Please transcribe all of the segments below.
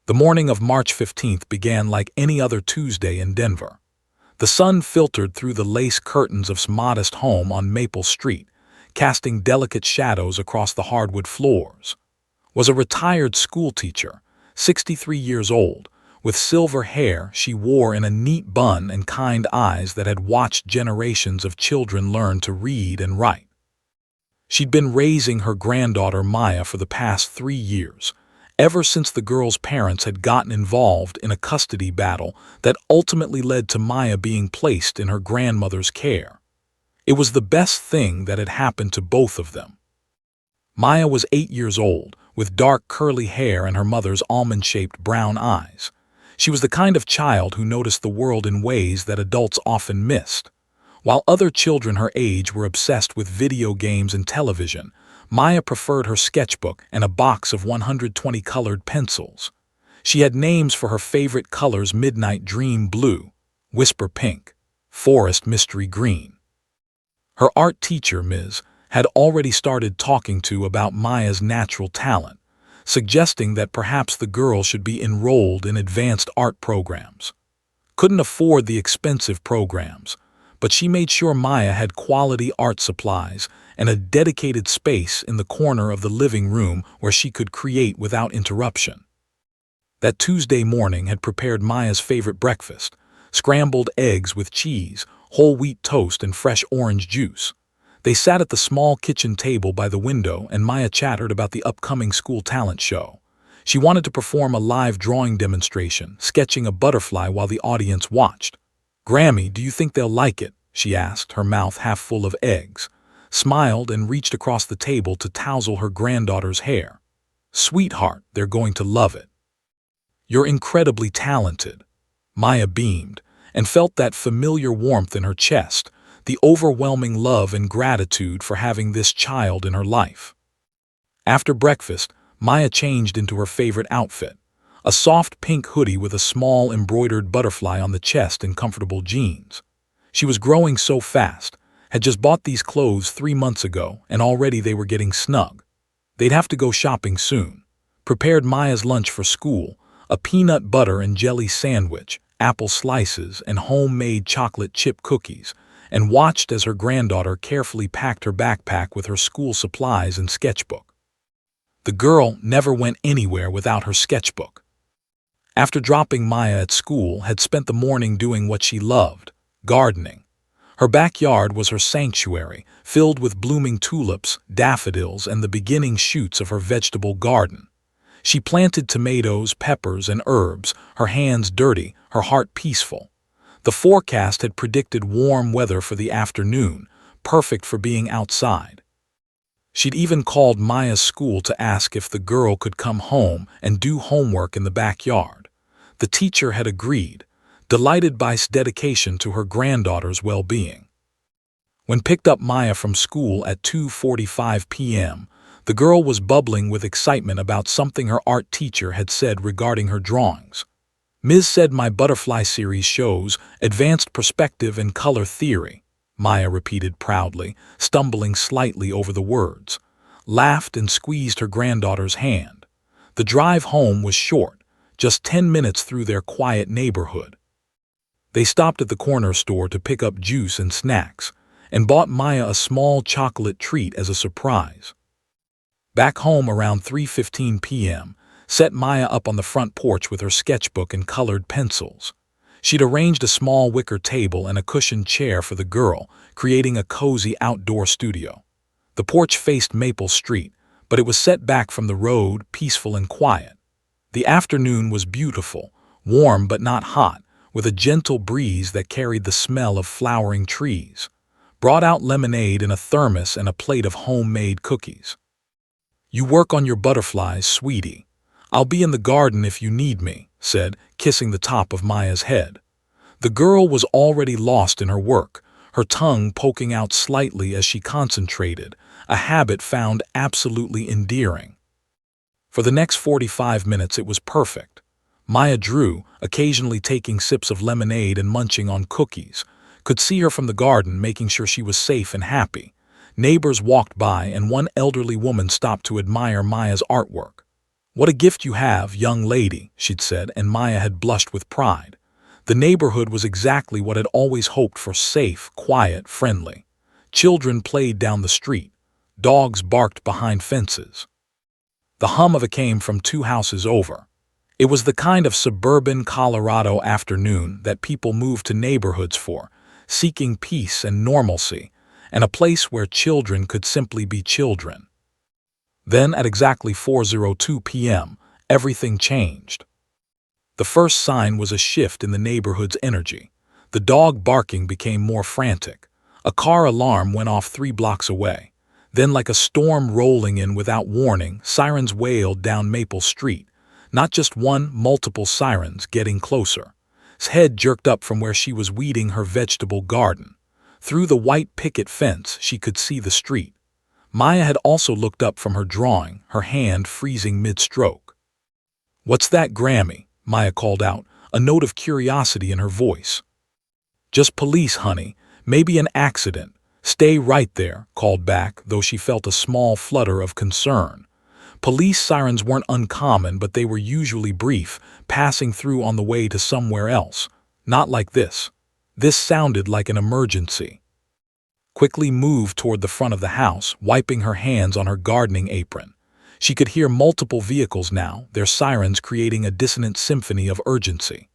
The morning of March 15th began like any other Tuesday in Denver. The sun filtered through the lace curtains of S's modest home on Maple Street, casting delicate shadows across the hardwood floors. Was a retired schoolteacher, 63 years old, with silver hair she wore in a neat bun and kind eyes that had watched generations of children learn to read and write. She'd been raising her granddaughter Maya for the past 3 years, ever since the girl's parents had gotten involved in a custody battle that ultimately led to Maya being placed in her grandmother's care. It was the best thing that had happened to both of them. Maya was 8 years old, with dark curly hair and her mother's almond-shaped brown eyes. She was the kind of child who noticed the world in ways that adults often missed. While other children her age were obsessed with video games and television, Maya preferred her sketchbook and a box of 120 colored pencils. She had names for her favorite colors: Midnight Dream Blue, Whisper Pink, Forest Mystery Green. Her art teacher, Ms., had already started talking about Maya's natural talent, suggesting that perhaps the girl should be enrolled in advanced art programs. Couldn't afford the expensive programs, but she made sure Maya had quality art supplies and a dedicated space in the corner of the living room where she could create without interruption. That Tuesday morning had prepared Maya's favorite breakfast: scrambled eggs with cheese, whole wheat toast, and fresh orange juice. They sat at the small kitchen table by the window, and Maya chattered about the upcoming school talent show. She wanted to perform a live drawing demonstration, sketching a butterfly while the audience watched. "Grammy, do you think they'll like it?" she asked, her mouth half full of eggs, smiled, and reached across the table to tousle her granddaughter's hair. "Sweetheart, they're going to love it. You're incredibly talented." Maya beamed, and felt that familiar warmth in her chest, the overwhelming love and gratitude for having this child in her life. After breakfast, Maya changed into her favorite outfit: a soft pink hoodie with a small embroidered butterfly on the chest and comfortable jeans. She was growing so fast, had just bought these clothes 3 months ago, and already they were getting snug. They'd have to go shopping soon. Prepared Maya's lunch for school: a peanut butter and jelly sandwich, apple slices, and homemade chocolate chip cookies, and watched as her granddaughter carefully packed her backpack with her school supplies and sketchbook. The girl never went anywhere without her sketchbook. After dropping Maya at school, had spent the morning doing what she loved: gardening. Her backyard was her sanctuary, filled with blooming tulips, daffodils, and the beginning shoots of her vegetable garden. She planted tomatoes, peppers, and herbs, her hands dirty, her heart peaceful. The forecast had predicted warm weather for the afternoon, perfect for being outside. She'd even called Maya's school to ask if the girl could come home and do homework in the backyard. The teacher had agreed, delighted by S's dedication to her granddaughter's well-being. When picked up Maya from school at 2:45 p.m., the girl was bubbling with excitement about something her art teacher had said regarding her drawings. "Ms. said my butterfly series shows advanced perspective and color theory," Maya repeated proudly, stumbling slightly over the words, laughed, and squeezed her granddaughter's hand. The drive home was short, just 10 minutes through their quiet neighborhood. They stopped at the corner store to pick up juice and snacks, and bought Maya a small chocolate treat as a surprise. Back home around 3:15 p.m., set Maya up on the front porch with her sketchbook and colored pencils. She'd arranged a small wicker table and a cushioned chair for the girl, creating a cozy outdoor studio. The porch faced Maple Street, but it was set back from the road, peaceful and quiet. The afternoon was beautiful, warm but not hot, with a gentle breeze that carried the smell of flowering trees. Brought out lemonade in a thermos and a plate of homemade cookies. "You work on your butterflies, sweetie. I'll be in the garden if you need me," said, kissing the top of Maya's head. The girl was already lost in her work, her tongue poking out slightly as she concentrated, a habit found absolutely endearing. For the next 45 minutes it was perfect. Maya drew, occasionally taking sips of lemonade and munching on cookies. Could see her from the garden, making sure she was safe and happy. Neighbors walked by, and one elderly woman stopped to admire Maya's artwork. "What a gift you have, young lady," she'd said, and Maya had blushed with pride. The neighborhood was exactly what I'd always hoped for: safe, quiet, friendly. Children played down the street. Dogs barked behind fences. The hum of it came from 2 houses over. It was the kind of suburban Colorado afternoon that people moved to neighborhoods for, seeking peace and normalcy, and a place where children could simply be children. Then, at exactly 4:02 p.m., everything changed. The first sign was a shift in the neighborhood's energy. The dog barking became more frantic. A car alarm went off 3 blocks away. Then, like a storm rolling in without warning, sirens wailed down Maple Street. Not just one, multiple sirens, getting closer. His head jerked up from where she was weeding her vegetable garden. Through the white picket fence, she could see the street. Maya had also looked up from her drawing, her hand freezing mid-stroke. "What's that, Grammy?" Maya called out, a note of curiosity in her voice. "Just police, honey. Maybe an accident." "Stay right there," called back, though she felt a small flutter of concern. Police sirens weren't uncommon, but they were usually brief, passing through on the way to somewhere else. Not like this. This sounded like an emergency. Quickly moved toward the front of the house, wiping her hands on her gardening apron. She could hear multiple vehicles now, their sirens creating a dissonant symphony of urgency.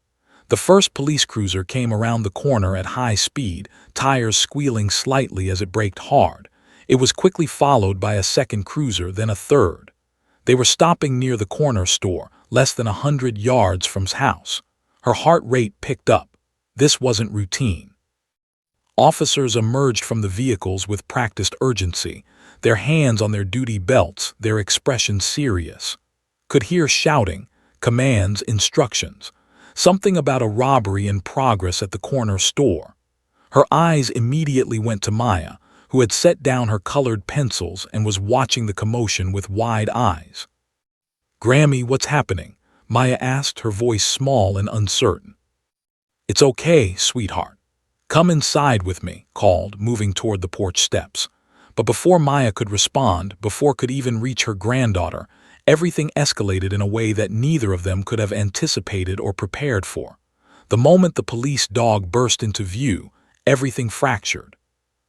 The first police cruiser came around the corner at high speed, tires squealing slightly as it braked hard. It was quickly followed by a second cruiser, then a third. They were stopping near the corner store, less than 100 yards from his house. Her heart rate picked up. This wasn't routine. Officers emerged from the vehicles with practiced urgency, their hands on their duty belts, their expressions serious. Could hear shouting, commands, instructions. Something about a robbery in progress at the corner store. Her eyes immediately went to Maya, who had set down her colored pencils and was watching the commotion with wide eyes. "Grammy, what's happening?" Maya asked, her voice small and uncertain. "It's okay, sweetheart. Come inside with me," called, moving toward the porch steps. But before Maya could respond, before could even reach her granddaughter, everything escalated in a way that neither of them could have anticipated or prepared for. The moment the police dog burst into view, everything fractured.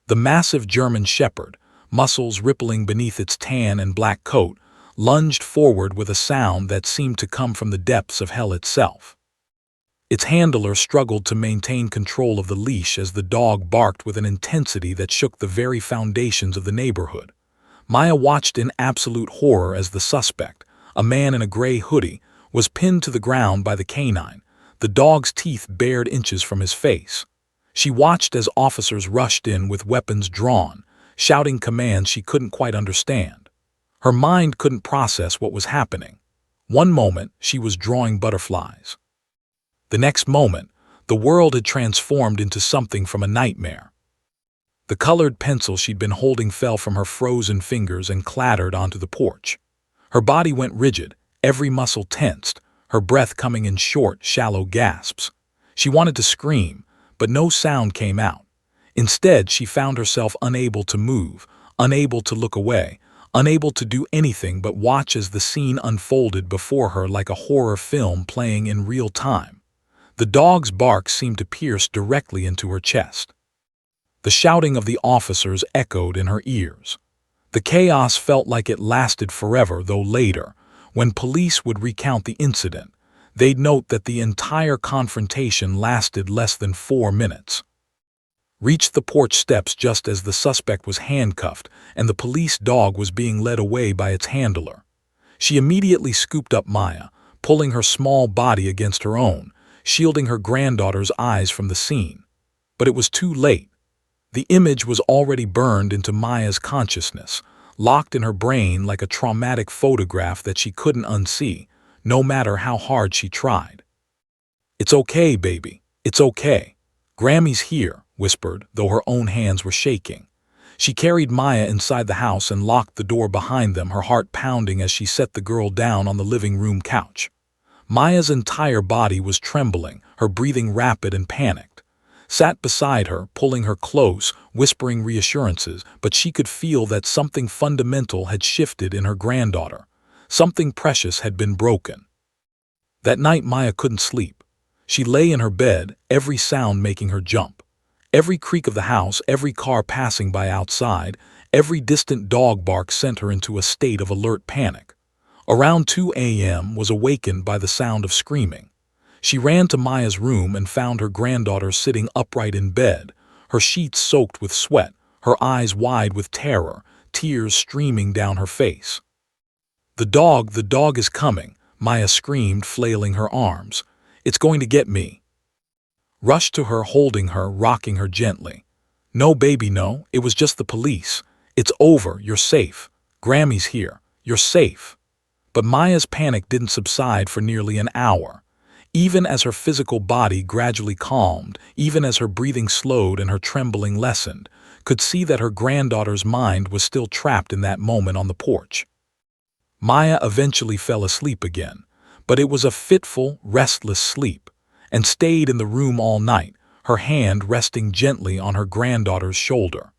The massive German shepherd, muscles rippling beneath its tan and black coat, lunged forward with a sound that seemed to come from the depths of hell itself. Its handler struggled to maintain control of the leash as the dog barked with an intensity that shook the very foundations of the neighborhood. Maya watched in absolute horror as the suspect, a man in a gray hoodie, was pinned to the ground by the canine, the dog's teeth bared inches from his face. She watched as officers rushed in with weapons drawn, shouting commands she couldn't quite understand. Her mind couldn't process what was happening. One moment, she was drawing butterflies. The next moment, the world had transformed into something from a nightmare. The colored pencil she'd been holding fell from her frozen fingers and clattered onto the porch. Her body went rigid, every muscle tensed, her breath coming in short, shallow gasps. She wanted to scream, but no sound came out. Instead, she found herself unable to move, unable to look away, unable to do anything but watch as the scene unfolded before her like a horror film playing in real time. The dog's bark seemed to pierce directly into her chest. The shouting of the officers echoed in her ears. The chaos felt like it lasted forever, though later, when police would recount the incident, they'd note that the entire confrontation lasted less than 4 minutes. Reached the porch steps just as the suspect was handcuffed and the police dog was being led away by its handler. She immediately scooped up Maya, pulling her small body against her own, shielding her granddaughter's eyes from the scene. But it was too late. The image was already burned into Maya's consciousness, locked in her brain like a traumatic photograph that she couldn't unsee, no matter how hard she tried. "It's okay, baby. It's okay. Grammy's here," whispered, though her own hands were shaking. She carried Maya inside the house and locked the door behind them, her heart pounding as she set the girl down on the living room couch. Maya's entire body was trembling, her breathing rapid and panicked. Sat beside her, pulling her close, whispering reassurances, but she could feel that something fundamental had shifted in her granddaughter. Something precious had been broken. That night Maya couldn't sleep. She lay in her bed, every sound making her jump. Every creak of the house, every car passing by outside, every distant dog bark sent her into a state of alert panic. Around 2 a.m. was awakened by the sound of screaming. She ran to Maya's room and found her granddaughter sitting upright in bed, her sheets soaked with sweat, her eyes wide with terror, tears streaming down her face. The dog is coming," Maya screamed, flailing her arms. "It's going to get me." Rushed to her, holding her, rocking her gently. "No, baby, no, it was just the police. It's over, you're safe. Grammy's here, you're safe." But Maya's panic didn't subside for nearly an hour. Even as her physical body gradually calmed, even as her breathing slowed and her trembling lessened, could see that her granddaughter's mind was still trapped in that moment on the porch. Maya eventually fell asleep again, but it was a fitful, restless sleep, and stayed in the room all night, her hand resting gently on her granddaughter's shoulder.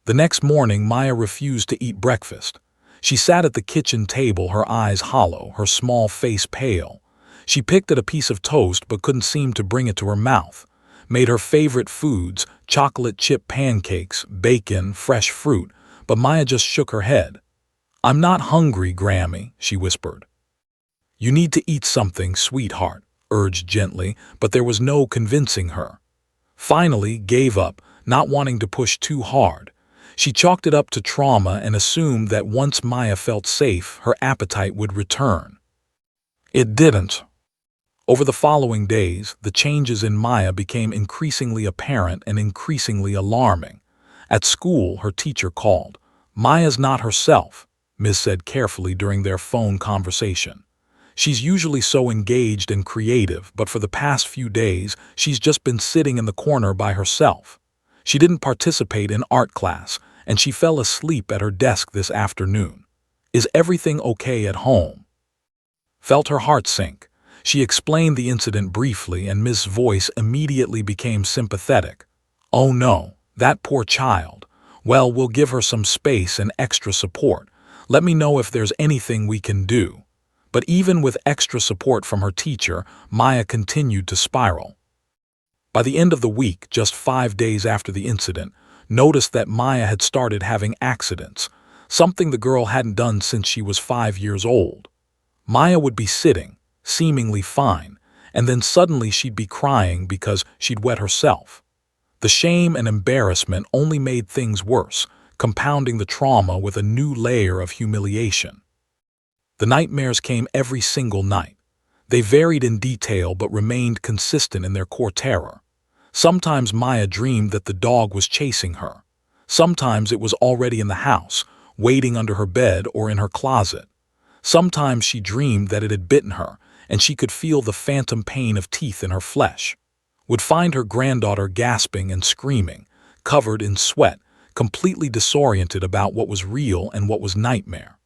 The next morning, Maya refused to eat breakfast. She sat at the kitchen table, her eyes hollow, her small face pale. She picked at a piece of toast but couldn't seem to bring it to her mouth. Made her favorite foods, chocolate chip pancakes, bacon, fresh fruit, but Maya just shook her head. "I'm not hungry, Grammy," she whispered. "You need to eat something, sweetheart," urged gently, but there was no convincing her. Finally, gave up, not wanting to push too hard. She chalked it up to trauma and assumed that once Maya felt safe, her appetite would return. It didn't. Over the following days, the changes in Maya became increasingly apparent and increasingly alarming. At school, her teacher called. "Maya's not herself," Ms. said carefully during their phone conversation. "She's usually so engaged and creative, but for the past few days, she's just been sitting in the corner by herself. She didn't participate in art class, and she fell asleep at her desk this afternoon. Is everything okay at home?" Felt her heart sink. She explained the incident briefly, and Ms.'s voice immediately became sympathetic. "Oh no, that poor child. Well, we'll give her some space and extra support. Let me know if there's anything we can do." But even with extra support from her teacher, Maya continued to spiral. By the end of the week, just 5 days after the incident, noticed that Maya had started having accidents, something the girl hadn't done since she was 5 years old. Maya would be sitting, seemingly fine, and then suddenly she'd be crying because she'd wet herself. The shame and embarrassment only made things worse, compounding the trauma with a new layer of humiliation. The nightmares came every single night. They varied in detail but remained consistent in their core terror. Sometimes Maya dreamed that the dog was chasing her. Sometimes it was already in the house, waiting under her bed or in her closet. Sometimes she dreamed that it had bitten her, and she could feel the phantom pain of teeth in her flesh. Would find her granddaughter gasping and screaming, covered in sweat, completely disoriented about what was real and what was nightmare.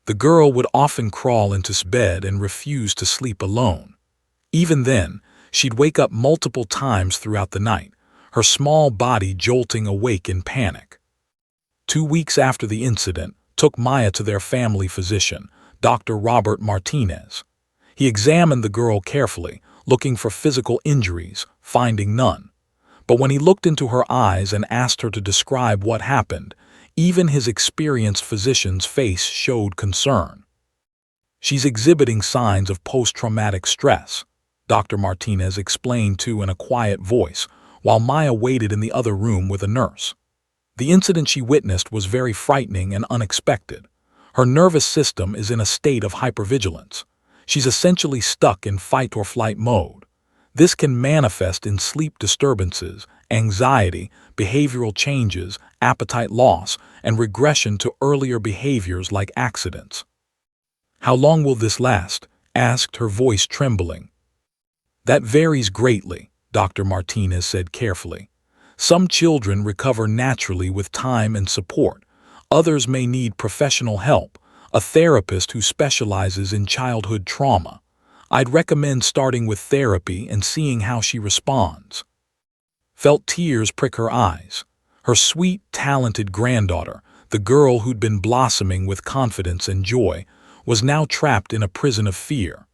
The girl would often crawl into bed and refuse to sleep alone. Even then, she'd wake up multiple times throughout the night, her small body jolting awake in panic. 2 weeks after the incident, took Maya to their family physician, Dr. Robert Martinez. He examined the girl carefully, looking for physical injuries, finding none. But when he looked into her eyes and asked her to describe what happened, even his experienced physician's face showed concern. "She's exhibiting signs of post-traumatic stress," Dr. Martinez explained in a quiet voice, while Maya waited in the other room with a nurse. The incident she witnessed was very frightening and unexpected. Her nervous system is in a state of hypervigilance. She's essentially stuck in fight-or-flight mode. This can manifest in sleep disturbances, anxiety, behavioral changes, appetite loss, and regression to earlier behaviors like accidents. "How long will this last?" asked, her voice trembling. "That varies greatly," Dr. Martinez said carefully. "Some children recover naturally with time and support. Others may need professional help, a therapist who specializes in childhood trauma. I'd recommend starting with therapy and seeing how she responds." Felt tears prick her eyes. Her sweet, talented granddaughter, the girl who'd been blossoming with confidence and joy, was now trapped in a prison of fear.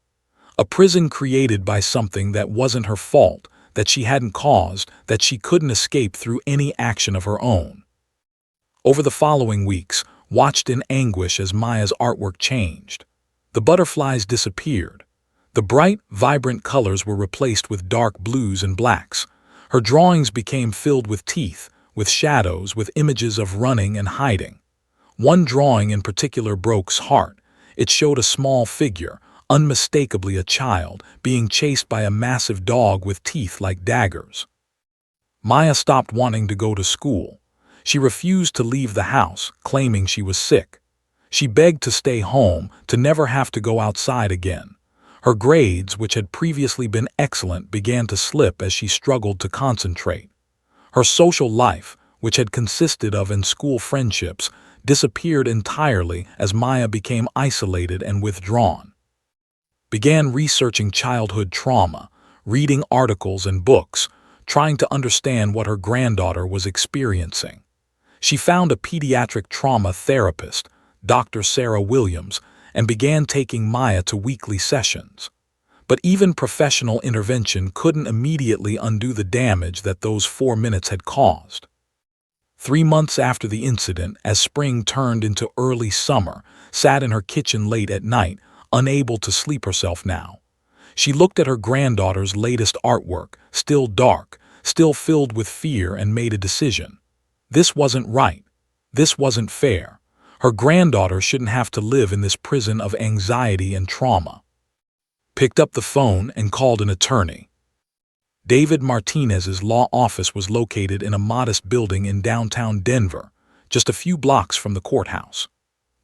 A prison created by something that wasn't her fault, that she hadn't caused, that she couldn't escape through any action of her own. Over the following weeks, watched in anguish as Maya's artwork changed. The butterflies disappeared. The bright, vibrant colors were replaced with dark blues and blacks. Her drawings became filled with teeth, with shadows, with images of running and hiding. One drawing in particular broke Maya's heart. It showed a small figure, unmistakably a child, being chased by a massive dog with teeth like daggers. Maya stopped wanting to go to school. She refused to leave the house, claiming she was sick. She begged to stay home, to never have to go outside again. Her grades, which had previously been excellent, began to slip as she struggled to concentrate. Her social life, which had consisted of in-school friendships, disappeared entirely as Maya became isolated and withdrawn. Began researching childhood trauma, reading articles and books, trying to understand what her granddaughter was experiencing. She found a pediatric trauma therapist, Dr. Sarah Williams, and began taking Maya to weekly sessions. But even professional intervention couldn't immediately undo the damage that those 4 minutes had caused. 3 months after the incident, as spring turned into early summer, sat in her kitchen late at night, unable to sleep herself now. She looked at her granddaughter's latest artwork, still dark, still filled with fear, and made a decision. This wasn't right. This wasn't fair. Her granddaughter shouldn't have to live in this prison of anxiety and trauma. Picked up the phone and called an attorney. David Martinez's law office was located in a modest building in downtown Denver, just a few blocks from the courthouse.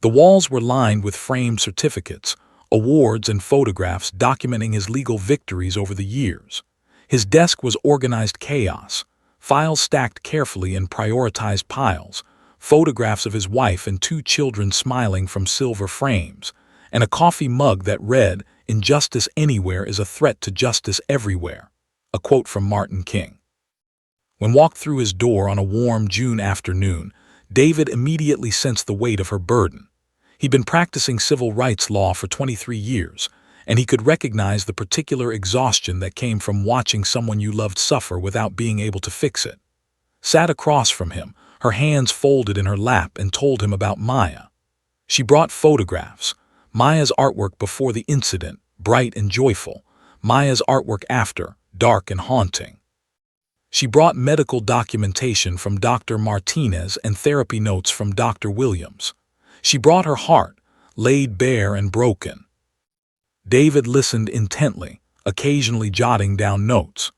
The walls were lined with framed certificates, awards, and photographs documenting his legal victories over the years. His desk was organized chaos, files stacked carefully in prioritized piles, photographs of his wife and 2 children smiling from silver frames, and a coffee mug that read, "Injustice anywhere is a threat to justice everywhere," a quote from Martin King. When walked through his door on a warm June afternoon, David immediately sensed the weight of her burden. He'd been practicing civil rights law for 23 years, and he could recognize the particular exhaustion that came from watching someone you loved suffer without being able to fix it. Sat across from him, her hands folded in her lap, and told him about Maya. She brought photographs. Maya's artwork before the incident, bright and joyful. Maya's artwork after, dark and haunting. She brought medical documentation from Dr. Martinez and therapy notes from Dr. Williams. She brought her heart, laid bare and broken. David listened intently, occasionally jotting down notes.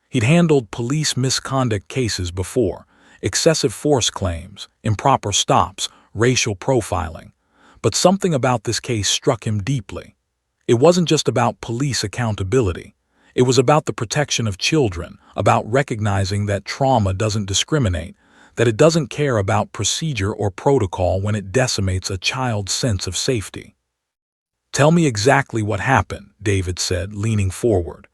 He'd handled police misconduct cases before, excessive force claims, improper stops, racial profiling. But something about this case struck him deeply. It wasn't just about police accountability. It was about the protection of children, about recognizing that trauma doesn't discriminate, that it doesn't care about procedure or protocol when it decimates a child's sense of safety. "Tell me exactly what happened," David said, leaning forward.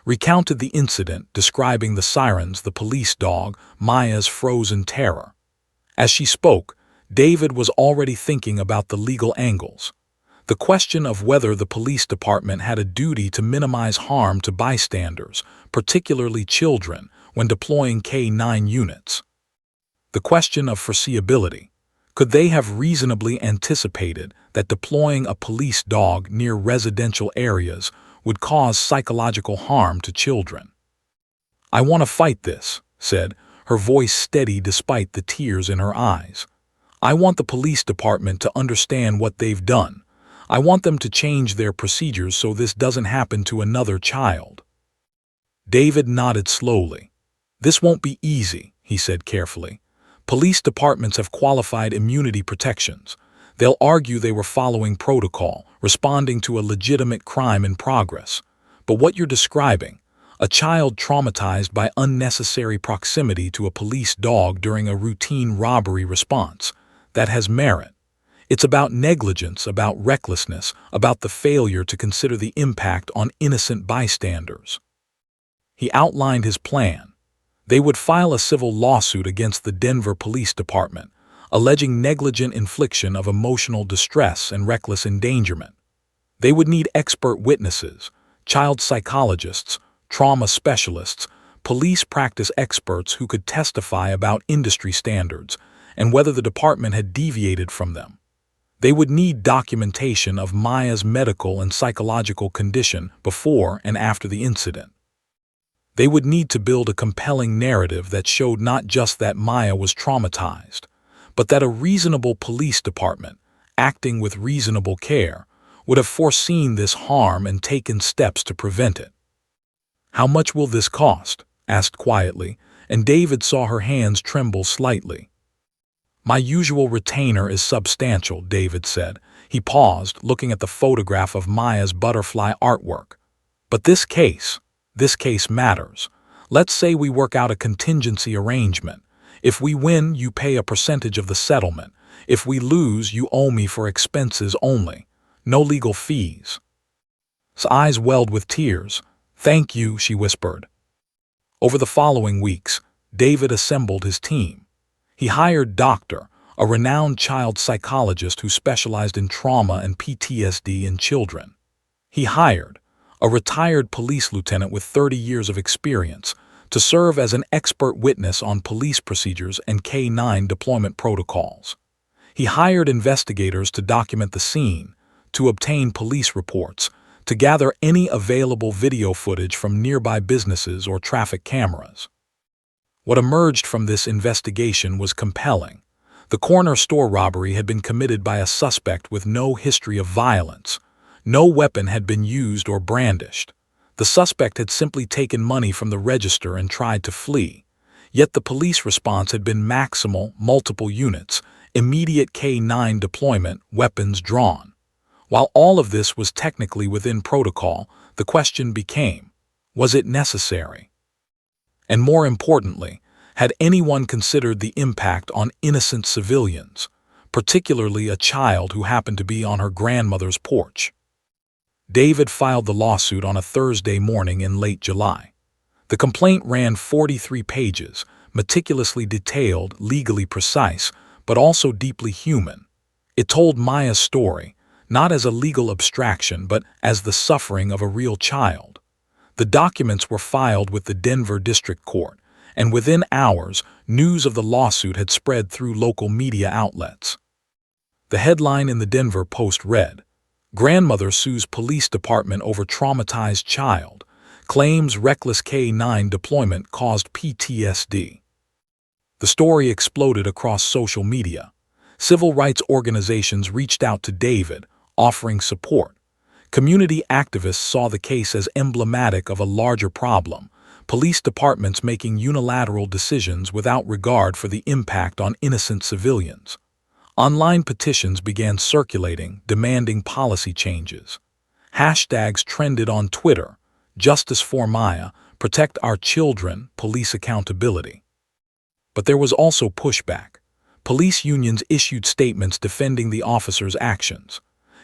Recounted the incident, describing the sirens, the police dog, Maya's frozen terror. As she spoke, David was already thinking about the legal angles. The question of whether the police department had a duty to minimize harm to bystanders, particularly children, when deploying K-9 units. The question of foreseeability. Could they have reasonably anticipated that deploying a police dog near residential areas would cause psychological harm to children? "I want to fight this," said, her voice steady despite the tears in her eyes. "I want the police department to understand what they've done. I want them to change their procedures so this doesn't happen to another child." David nodded slowly. "This won't be easy," he said carefully. "Police departments have qualified immunity protections. They'll argue they were following protocol, responding to a legitimate crime in progress. But what you're describing, a child traumatized by unnecessary proximity to a police dog during a routine robbery response, that has merit. It's about negligence, about recklessness, about the failure to consider the impact on innocent bystanders." He outlined his plan. They would file a civil lawsuit against the Denver Police Department, alleging negligent infliction of emotional distress and reckless endangerment. They would need expert witnesses, child psychologists, trauma specialists, police practice experts who could testify about industry standards and whether the department had deviated from them. They would need documentation of Maya's medical and psychological condition before and after the incident. They would need to build a compelling narrative that showed not just that Maya was traumatized, but that a reasonable police department, acting with reasonable care, would have foreseen this harm and taken steps to prevent it. "How much will this cost?" asked quietly, and David saw her hands tremble slightly. "My usual retainer is substantial," David said. He paused, looking at the photograph of Maya's butterfly artwork. "But this case matters. Let's say we work out a contingency arrangement. If we win, you pay a percentage of the settlement. If we lose, you owe me for expenses only. No legal fees." His eyes welled with tears. "Thank you," she whispered. Over the following weeks, David assembled his team. He hired Dr., a renowned child psychologist who specialized in trauma and PTSD in children. He hired a retired police lieutenant with 30 years of experience to serve as an expert witness on police procedures and K-9 deployment protocols. He hired investigators to document the scene, to obtain police reports, to gather any available video footage from nearby businesses or traffic cameras. What emerged from this investigation was compelling. The corner store robbery had been committed by a suspect with no history of violence. No weapon had been used or brandished. The suspect had simply taken money from the register and tried to flee. Yet the police response had been maximal, multiple units, immediate K-9 deployment, weapons drawn. While all of this was technically within protocol, the question became, was it necessary? And more importantly, had anyone considered the impact on innocent civilians, particularly a child who happened to be on her grandmother's porch? David filed the lawsuit on a Thursday morning in late July. The complaint ran 43 pages, meticulously detailed, legally precise, but also deeply human. It told Maya's story, not as a legal abstraction, but as the suffering of a real child. The documents were filed with the Denver District Court, and within hours, news of the lawsuit had spread through local media outlets. The headline in the Denver Post read, "Grandmother sues police department over traumatized child, claims reckless K-9 deployment caused PTSD." The story exploded across social media. Civil rights organizations reached out to David, offering support. Community activists saw the case as emblematic of a larger problem, police departments making unilateral decisions without regard for the impact on innocent civilians. Online petitions began circulating, demanding policy changes. Hashtags trended on Twitter: "Justice for Maya," "Protect Our Children," "Police Accountability." But there was also pushback. Police unions issued statements defending the officers' actions.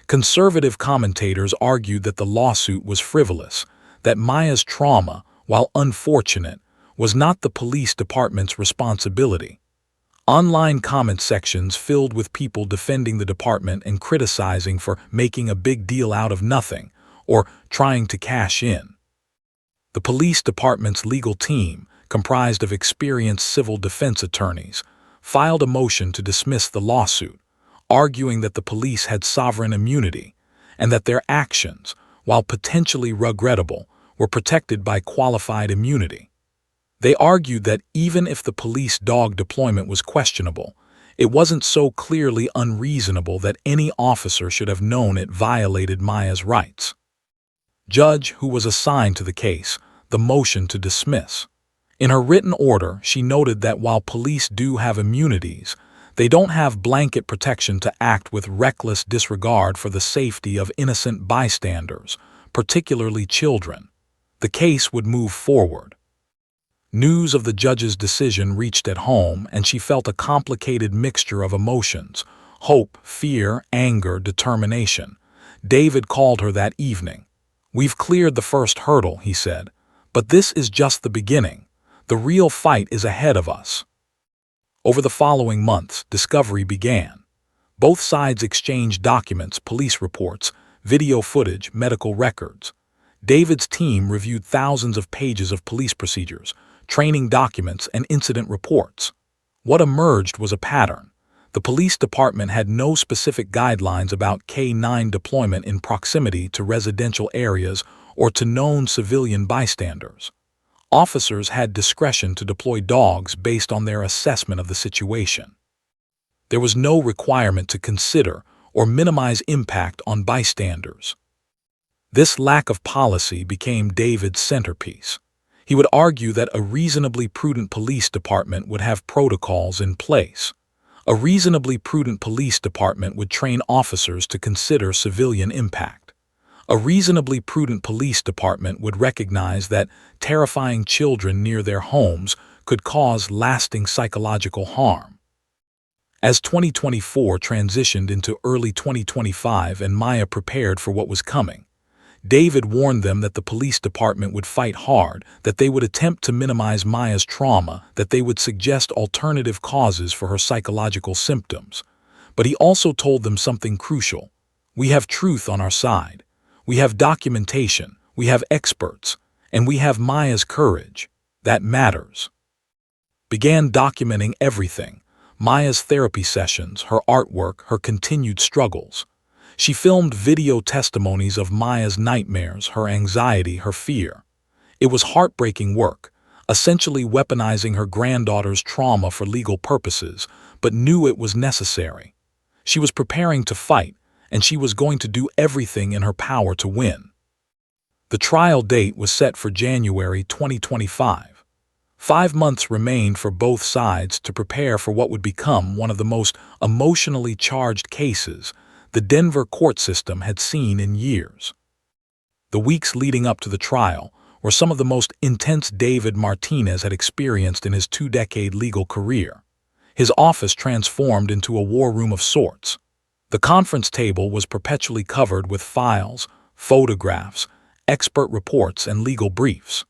Conservative commentators argued that the lawsuit was frivolous, that Maya's trauma, while unfortunate, was not the police department's responsibility. Online comment sections filled with people defending the department and criticizing for making a big deal out of nothing or trying to cash in. The police department's legal team, comprised of experienced civil defense attorneys, filed a motion to dismiss the lawsuit, arguing that the police had sovereign immunity and that their actions, while potentially regrettable, were protected by qualified immunity. They argued that even if the police dog deployment was questionable, it wasn't so clearly unreasonable that any officer should have known it violated Maya's rights. Judge, who was assigned to the case, the motion to dismiss. In her written order, she noted that while police do have immunities, they don't have blanket protection to act with reckless disregard for the safety of innocent bystanders, particularly children. The case would move forward. News of the judge's decision reached at home, and she felt a complicated mixture of emotions: hope, fear, anger, determination. David called her that evening. "We've cleared the first hurdle," he said, "but this is just the beginning. The real fight is ahead of us." Over the following months, discovery began. Both sides exchanged documents, police reports, video footage, medical records. David's team reviewed thousands of pages of police procedures, training documents, and incident reports. What emerged was a pattern. The police department had no specific guidelines about K-9 deployment in proximity to residential areas or to known civilian bystanders. Officers had discretion to deploy dogs based on their assessment of the situation. There was no requirement to consider or minimize impact on bystanders. This lack of policy became David's centerpiece. He would argue that a reasonably prudent police department would have protocols in place. A reasonably prudent police department would train officers to consider civilian impact. A reasonably prudent police department would recognize that terrifying children near their homes could cause lasting psychological harm. As 2024 transitioned into early 2025 and Maya prepared for what was coming, David warned them that the police department would fight hard, that they would attempt to minimize Maya's trauma, that they would suggest alternative causes for her psychological symptoms. But he also told them something crucial. We have truth on our side. We have documentation. We have experts. And we have Maya's courage. That matters. Began documenting everything. Maya's therapy sessions, her artwork, her continued struggles. She filmed video testimonies of Maya's nightmares, her anxiety, her fear. It was heartbreaking work, essentially weaponizing her granddaughter's trauma for legal purposes, but knew it was necessary. She was preparing to fight, and she was going to do everything in her power to win. The trial date was set for January 2025. 5 months remained for both sides to prepare for what would become one of the most emotionally charged cases the Denver court system had seen in years. The weeks leading up to the trial were some of the most intense David Martinez had experienced in his 2-decade legal career. His office transformed into a war room of sorts. The conference table was perpetually covered with files, photographs, expert reports, and legal briefs.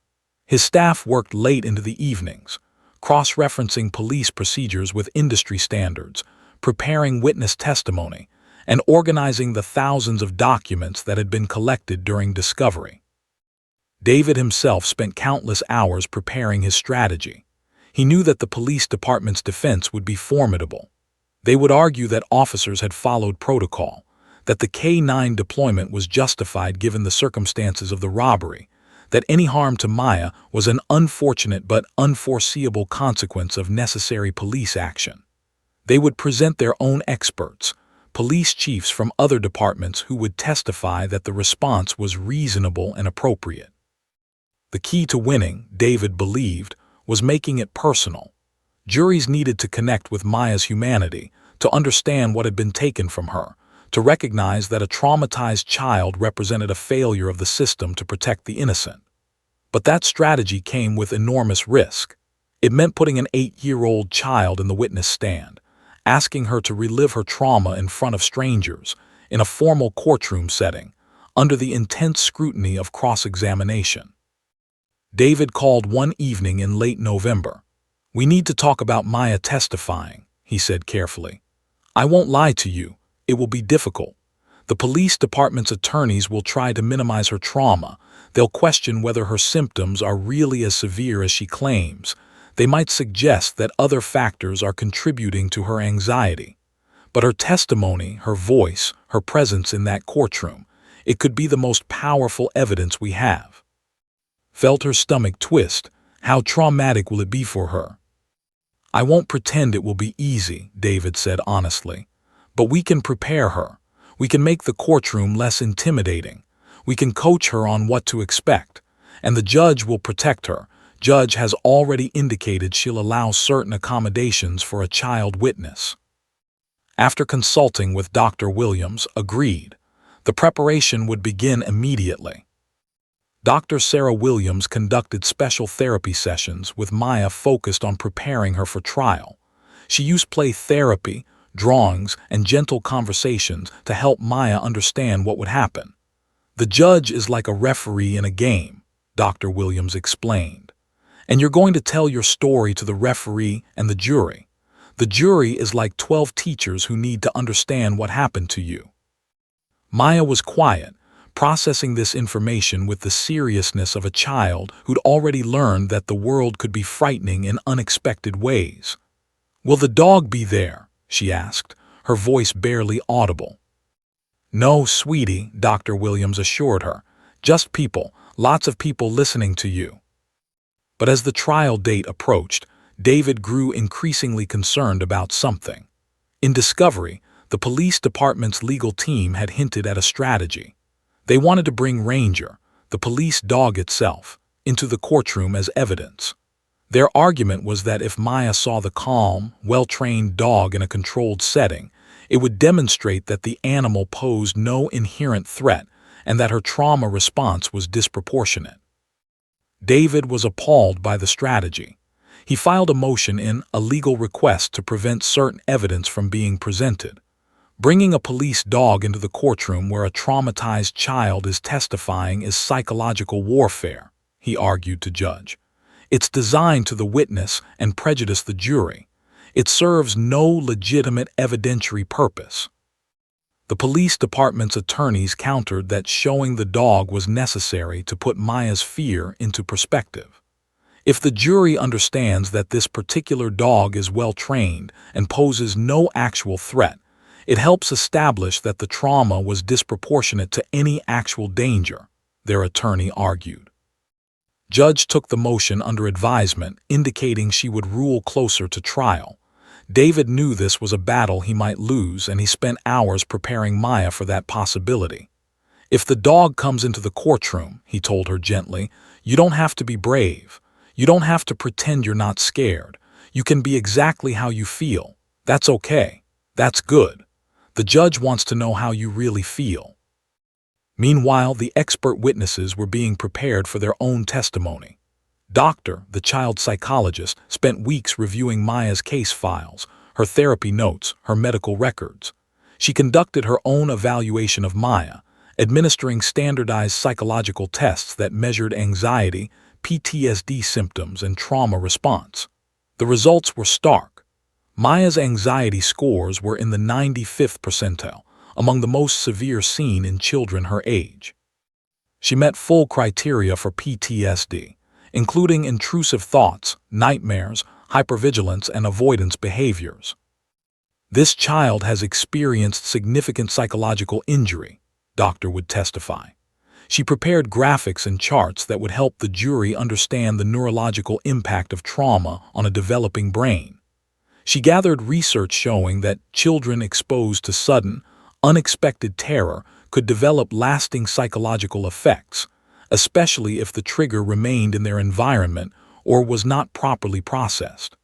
His staff worked late into the evenings, cross-referencing police procedures with industry standards, preparing witness testimony, and organizing the thousands of documents that had been collected during discovery. David himself spent countless hours preparing his strategy. He knew that the police department's defense would be formidable. They would argue that officers had followed protocol, that the K-9 deployment was justified given the circumstances of the robbery, that any harm to Maya was an unfortunate but unforeseeable consequence of necessary police action. They would present their own experts, police chiefs from other departments who would testify that the response was reasonable and appropriate. The key to winning, David believed, was making it personal. Juries needed to connect with Maya's humanity, to understand what had been taken from her, to recognize that a traumatized child represented a failure of the system to protect the innocent. But that strategy came with enormous risk. It meant putting an 8-year-old child in the witness stand, asking her to relive her trauma in front of strangers, in a formal courtroom setting, under the intense scrutiny of cross-examination. David called one evening in late November. "We need to talk about Maya testifying," he said carefully. "I won't lie to you, it will be difficult. The police department's attorneys will try to minimize her trauma. They'll question whether her symptoms are really as severe as she claims. They might suggest that other factors are contributing to her anxiety. But her testimony, her voice, her presence in that courtroom, it could be the most powerful evidence we have." Felt her stomach twist. How traumatic will it be for her? "I won't pretend it will be easy," David said honestly. "But we can prepare her. We can make the courtroom less intimidating. We can coach her on what to expect. And the judge will protect her. Judge has already indicated she'll allow certain accommodations for a child witness." After consulting with Dr. Williams, agreed. The preparation would begin immediately. Dr. Sarah Williams conducted special therapy sessions with Maya focused on preparing her for trial. She used play therapy, drawings, and gentle conversations to help Maya understand what would happen. "The judge is like a referee in a game," Dr. Williams explained. "And you're going to tell your story to the referee and the jury. The jury is like 12 teachers who need to understand what happened to you." Maya was quiet, processing this information with the seriousness of a child who'd already learned that the world could be frightening in unexpected ways. "Will the dog be there?" she asked, her voice barely audible. "No, sweetie," Dr. Williams assured her. "Just people, lots of people listening to you." But as the trial date approached, David grew increasingly concerned about something. In discovery, the police department's legal team had hinted at a strategy. They wanted to bring Ranger, the police dog itself, into the courtroom as evidence. Their argument was that if Maya saw the calm, well-trained dog in a controlled setting, it would demonstrate that the animal posed no inherent threat and that her trauma response was disproportionate. David was appalled by the strategy. He filed a motion in a legal request to prevent certain evidence from being presented. Bringing a police dog into the courtroom where a traumatized child is testifying is psychological warfare, he argued to Judge. It's designed to the witness and prejudice the jury. It serves no legitimate evidentiary purpose. The police department's attorneys countered that showing the dog was necessary to put Maya's fear into perspective. If the jury understands that this particular dog is well-trained and poses no actual threat, it helps establish that the trauma was disproportionate to any actual danger, their attorney argued. Judge took the motion under advisement, indicating she would rule closer to trial. David knew this was a battle he might lose, and he spent hours preparing Maya for that possibility. "If the dog comes into the courtroom," he told her gently, "you don't have to be brave. You don't have to pretend you're not scared. You can be exactly how you feel. That's okay. That's good. The judge wants to know how you really feel." Meanwhile, the expert witnesses were being prepared for their own testimony. Doctor, the child psychologist, spent weeks reviewing Maya's case files, her therapy notes, her medical records. She conducted her own evaluation of Maya, administering standardized psychological tests that measured anxiety, PTSD symptoms, and trauma response. The results were stark. Maya's anxiety scores were in the 95th percentile, among the most severe seen in children her age. She met full criteria for PTSD, including intrusive thoughts, nightmares, hypervigilance, and avoidance behaviors. "This child has experienced significant psychological injury," Doctor would testify. She prepared graphics and charts that would help the jury understand the neurological impact of trauma on a developing brain. She gathered research showing that children exposed to sudden, unexpected terror could develop lasting psychological effects, especially if the trigger remained in their environment or was not properly processed.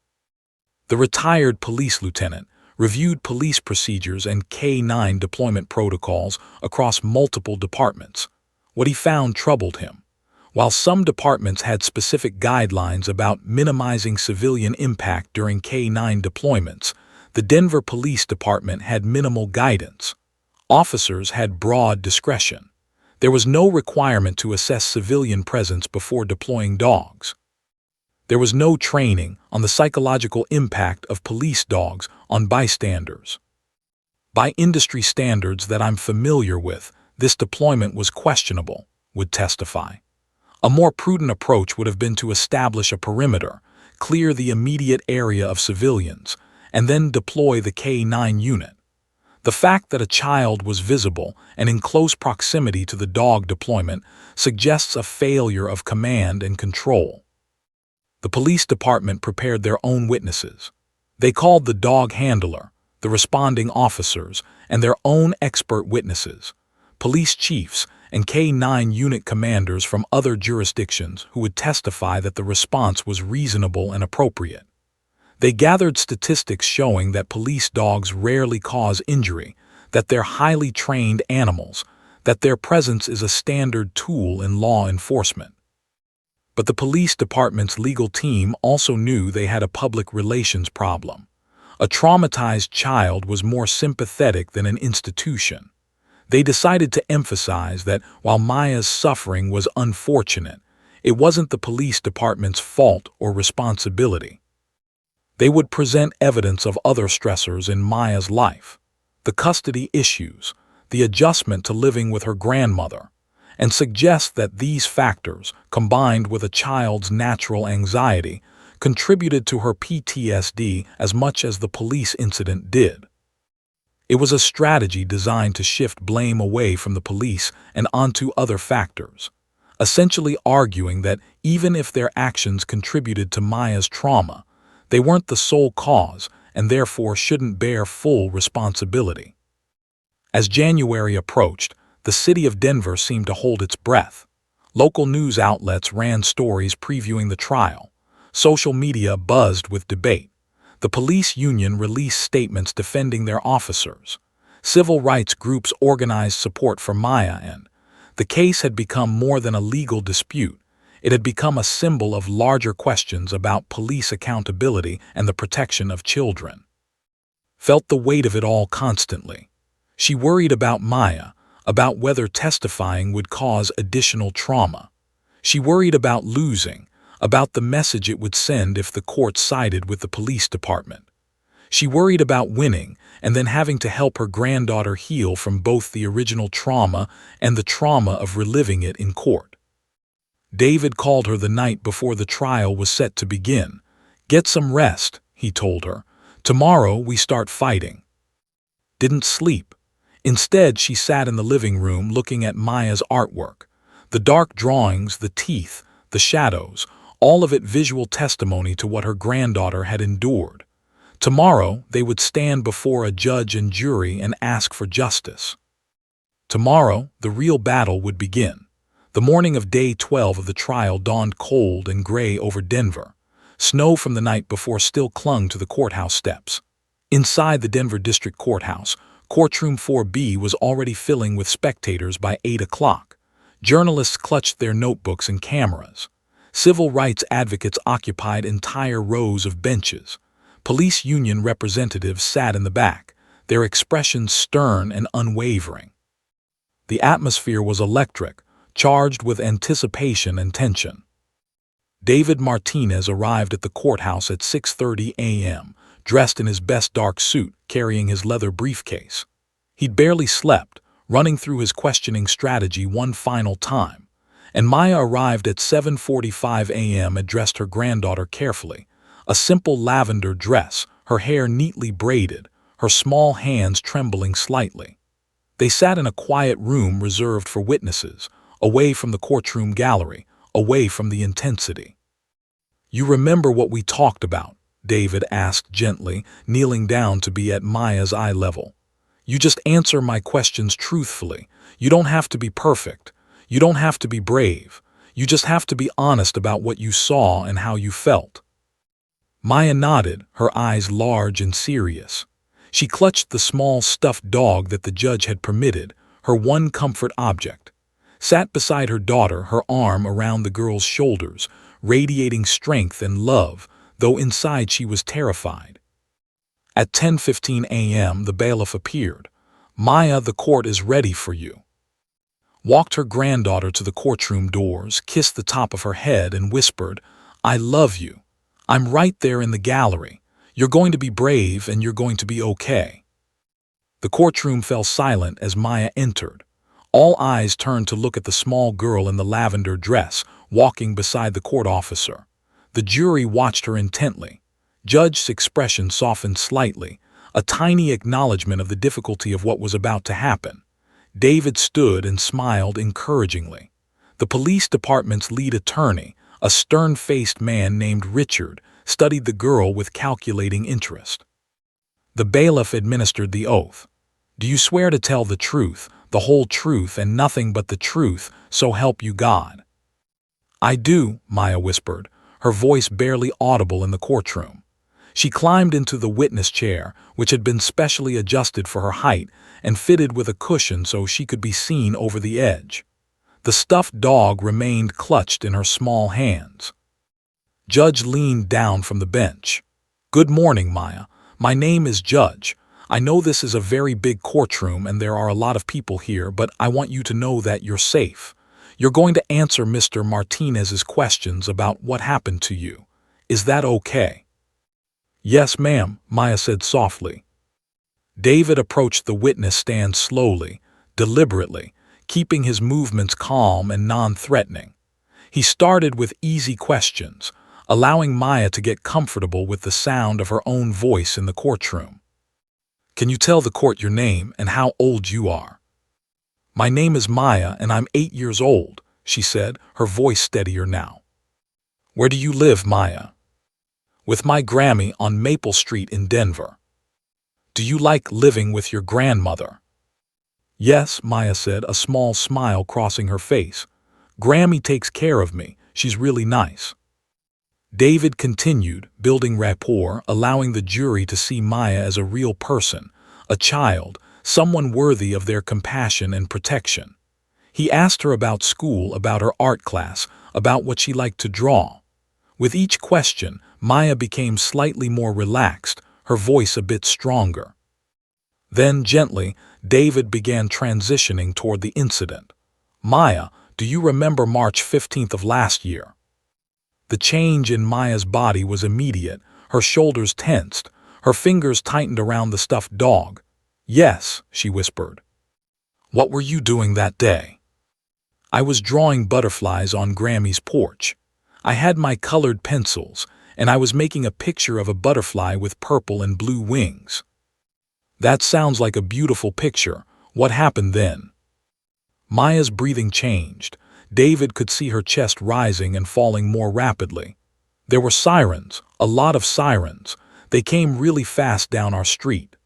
The retired police lieutenant reviewed police procedures and K-9 deployment protocols across multiple departments. What he found troubled him. While some departments had specific guidelines about minimizing civilian impact during K-9 deployments, the Denver Police Department had minimal guidance. Officers had broad discretion. There was no requirement to assess civilian presence before deploying dogs. There was no training on the psychological impact of police dogs on bystanders. "By industry standards that I'm familiar with, this deployment was questionable," would testify. A more prudent approach would have been to establish a perimeter, clear the immediate area of civilians, and then deploy the K-9 unit. The fact that a child was visible and in close proximity to the dog deployment suggests a failure of command and control. The police department prepared their own witnesses. They called the dog handler, the responding officers, and their own expert witnesses, police chiefs, and K-9 unit commanders from other jurisdictions who would testify that the response was reasonable and appropriate. They gathered statistics showing that police dogs rarely cause injury, that they're highly trained animals, that their presence is a standard tool in law enforcement. But the police department's legal team also knew they had a public relations problem. A traumatized child was more sympathetic than an institution. They decided to emphasize that while Maya's suffering was unfortunate, it wasn't the police department's fault or responsibility. They would present evidence of other stressors in Maya's life: the custody issues, the adjustment to living with her grandmother, and suggests that these factors, combined with a child's natural anxiety, contributed to her PTSD as much as the police incident did. It was a strategy designed to shift blame away from the police and onto other factors, essentially arguing that even if their actions contributed to Maya's trauma, they weren't the sole cause and therefore shouldn't bear full responsibility. As January approached, the city of Denver seemed to hold its breath. Local news outlets ran stories previewing the trial. Social media buzzed with debate. The police union released statements defending their officers. Civil rights groups organized support for Maya, and the case had become more than a legal dispute. It had become a symbol of larger questions about police accountability and the protection of children. Felt the weight of it all constantly. She worried about Maya, about whether testifying would cause additional trauma. She worried about losing, about the message it would send if the court sided with the police department. She worried about winning and then having to help her granddaughter heal from both the original trauma and the trauma of reliving it in court. David called her the night before the trial was set to begin. "Get some rest," he told her. "Tomorrow we start fighting." Didn't sleep. Instead, she sat in the living room looking at Maya's artwork. The dark drawings, the teeth, the shadows, all of it visual testimony to what her granddaughter had endured. Tomorrow, they would stand before a judge and jury and ask for justice. Tomorrow, the real battle would begin. The morning of day 12 of the trial dawned cold and gray over Denver. Snow from the night before still clung to the courthouse steps. Inside the Denver District Courthouse, Courtroom 4B was already filling with spectators by 8 o'clock. Journalists clutched their notebooks and cameras. Civil rights advocates occupied entire rows of benches. Police union representatives sat in the back, their expressions stern and unwavering. The atmosphere was electric, charged with anticipation and tension. David Martinez arrived at the courthouse at 6:30 a.m., dressed in his best dark suit, carrying his leather briefcase. He'd barely slept, running through his questioning strategy one final time. And Maya arrived at 7:45 a.m. and dressed her granddaughter carefully. A simple lavender dress, her hair neatly braided, her small hands trembling slightly. They sat in a quiet room reserved for witnesses, away from the courtroom gallery, away from the intensity. "You remember what we talked about?" David asked gently, kneeling down to be at Maya's eye level. "You just answer my questions truthfully. You don't have to be perfect. You don't have to be brave. You just have to be honest about what you saw and how you felt." Maya nodded, her eyes large and serious. She clutched the small stuffed dog that the judge had permitted, her one comfort object. Sat beside her daughter, her arm around the girl's shoulders, radiating strength and love, though inside she was terrified. At 10:15 a.m., the bailiff appeared. "Maya, the court is ready for you." Walked her granddaughter to the courtroom doors, kissed the top of her head, and whispered, "I love you. I'm right there in the gallery. You're going to be brave and you're going to be okay." The courtroom fell silent as Maya entered. All eyes turned to look at the small girl in the lavender dress, walking beside the court officer. The jury watched her intently. Judge's expression softened slightly, a tiny acknowledgement of the difficulty of what was about to happen. David stood and smiled encouragingly. The police department's lead attorney, a stern-faced man named Richard, studied the girl with calculating interest. The bailiff administered the oath. "Do you swear to tell the truth, the whole truth, and nothing but the truth, so help you God?" "I do," Maya whispered, her voice barely audible in the courtroom. She climbed into the witness chair, which had been specially adjusted for her height and fitted with a cushion so she could be seen over the edge. The stuffed dog remained clutched in her small hands. Judge leaned down from the bench. "Good morning, Maya. My name is Judge. I know this is a very big courtroom and there are a lot of people here, but I want you to know that you're safe. You're going to answer Mr. Martinez's questions about what happened to you. Is that okay?" "Yes, ma'am," Maya said softly. David approached the witness stand slowly, deliberately, keeping his movements calm and non-threatening. He started with easy questions, allowing Maya to get comfortable with the sound of her own voice in the courtroom. "Can you tell the court your name and how old you are?" "My name is Maya and I'm 8 years old," she said, her voice steadier now. "Where do you live, Maya?" "With my Grammy on Maple Street in Denver." "Do you like living with your grandmother?" "Yes," Maya said, a small smile crossing her face. "Grammy takes care of me. She's really nice." David continued, building rapport, allowing the jury to see Maya as a real person, a child, someone worthy of their compassion and protection. He asked her about school, about her art class, about what she liked to draw. With each question, Maya became slightly more relaxed, her voice a bit stronger. Then, gently, David began transitioning toward the incident. "Maya, do you remember March 15th of last year?" The change in Maya's body was immediate, her shoulders tensed, her fingers tightened around the stuffed dog. "Yes," she whispered. "What were you doing that day?" "I was drawing butterflies on Grammy's porch. I had my colored pencils, and I was making a picture of a butterfly with purple and blue wings." "That sounds like a beautiful picture. What happened then?" Maya's breathing changed. David could see her chest rising and falling more rapidly. "There were sirens, a lot of sirens. They came really fast down our street."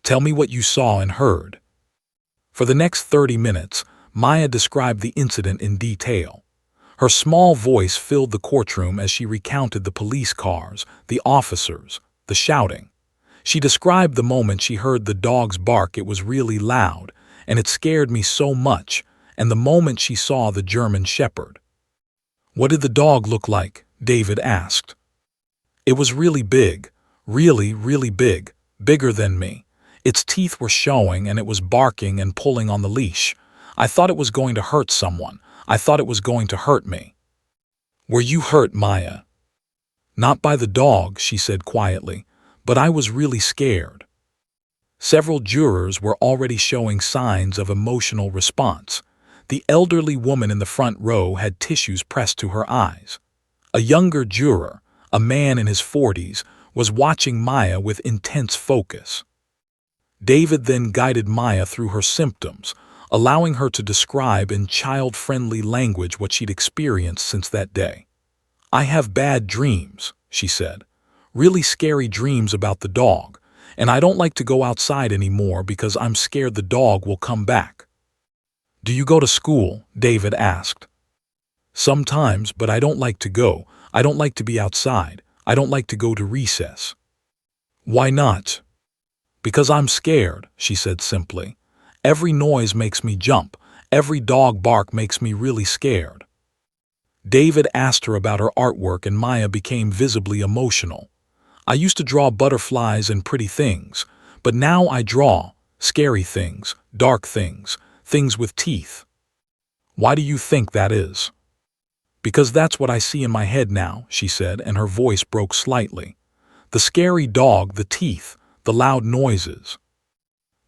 "Tell me what you saw and heard." For the next 30 minutes, Maya described the incident in detail. Her small voice filled the courtroom as she recounted the police cars, the officers, the shouting. She described the moment she heard the dog's bark. "It was really loud, and it scared me so much," and the moment she saw the German Shepherd. "What did the dog look like?" David asked. "It was really big, really, really big, bigger than me. Its teeth were showing and it was barking and pulling on the leash. I thought it was going to hurt someone. I thought it was going to hurt me." "Were you hurt, Maya?" "Not by the dog," she said quietly, "but I was really scared." Several jurors were already showing signs of emotional response. The elderly woman in the front row had tissues pressed to her eyes. A younger juror, a man in his 40s, was watching Maya with intense focus. David then guided Maya through her symptoms, allowing her to describe in child-friendly language what she'd experienced since that day. "I have bad dreams," she said. "Really scary dreams about the dog, and I don't like to go outside anymore because I'm scared the dog will come back." "Do you go to school?" David asked. "Sometimes, but I don't like to go. I don't like to be outside. I don't like to go to recess." "Why not?" "Because I'm scared," she said simply. "Every noise makes me jump. Every dog bark makes me really scared." David asked her about her artwork and Maya became visibly emotional. "I used to draw butterflies and pretty things, but now I draw scary things, dark things, things with teeth." "Why do you think that is?" "Because that's what I see in my head now," she said, and her voice broke slightly. "The scary dog, the teeth, the loud noises."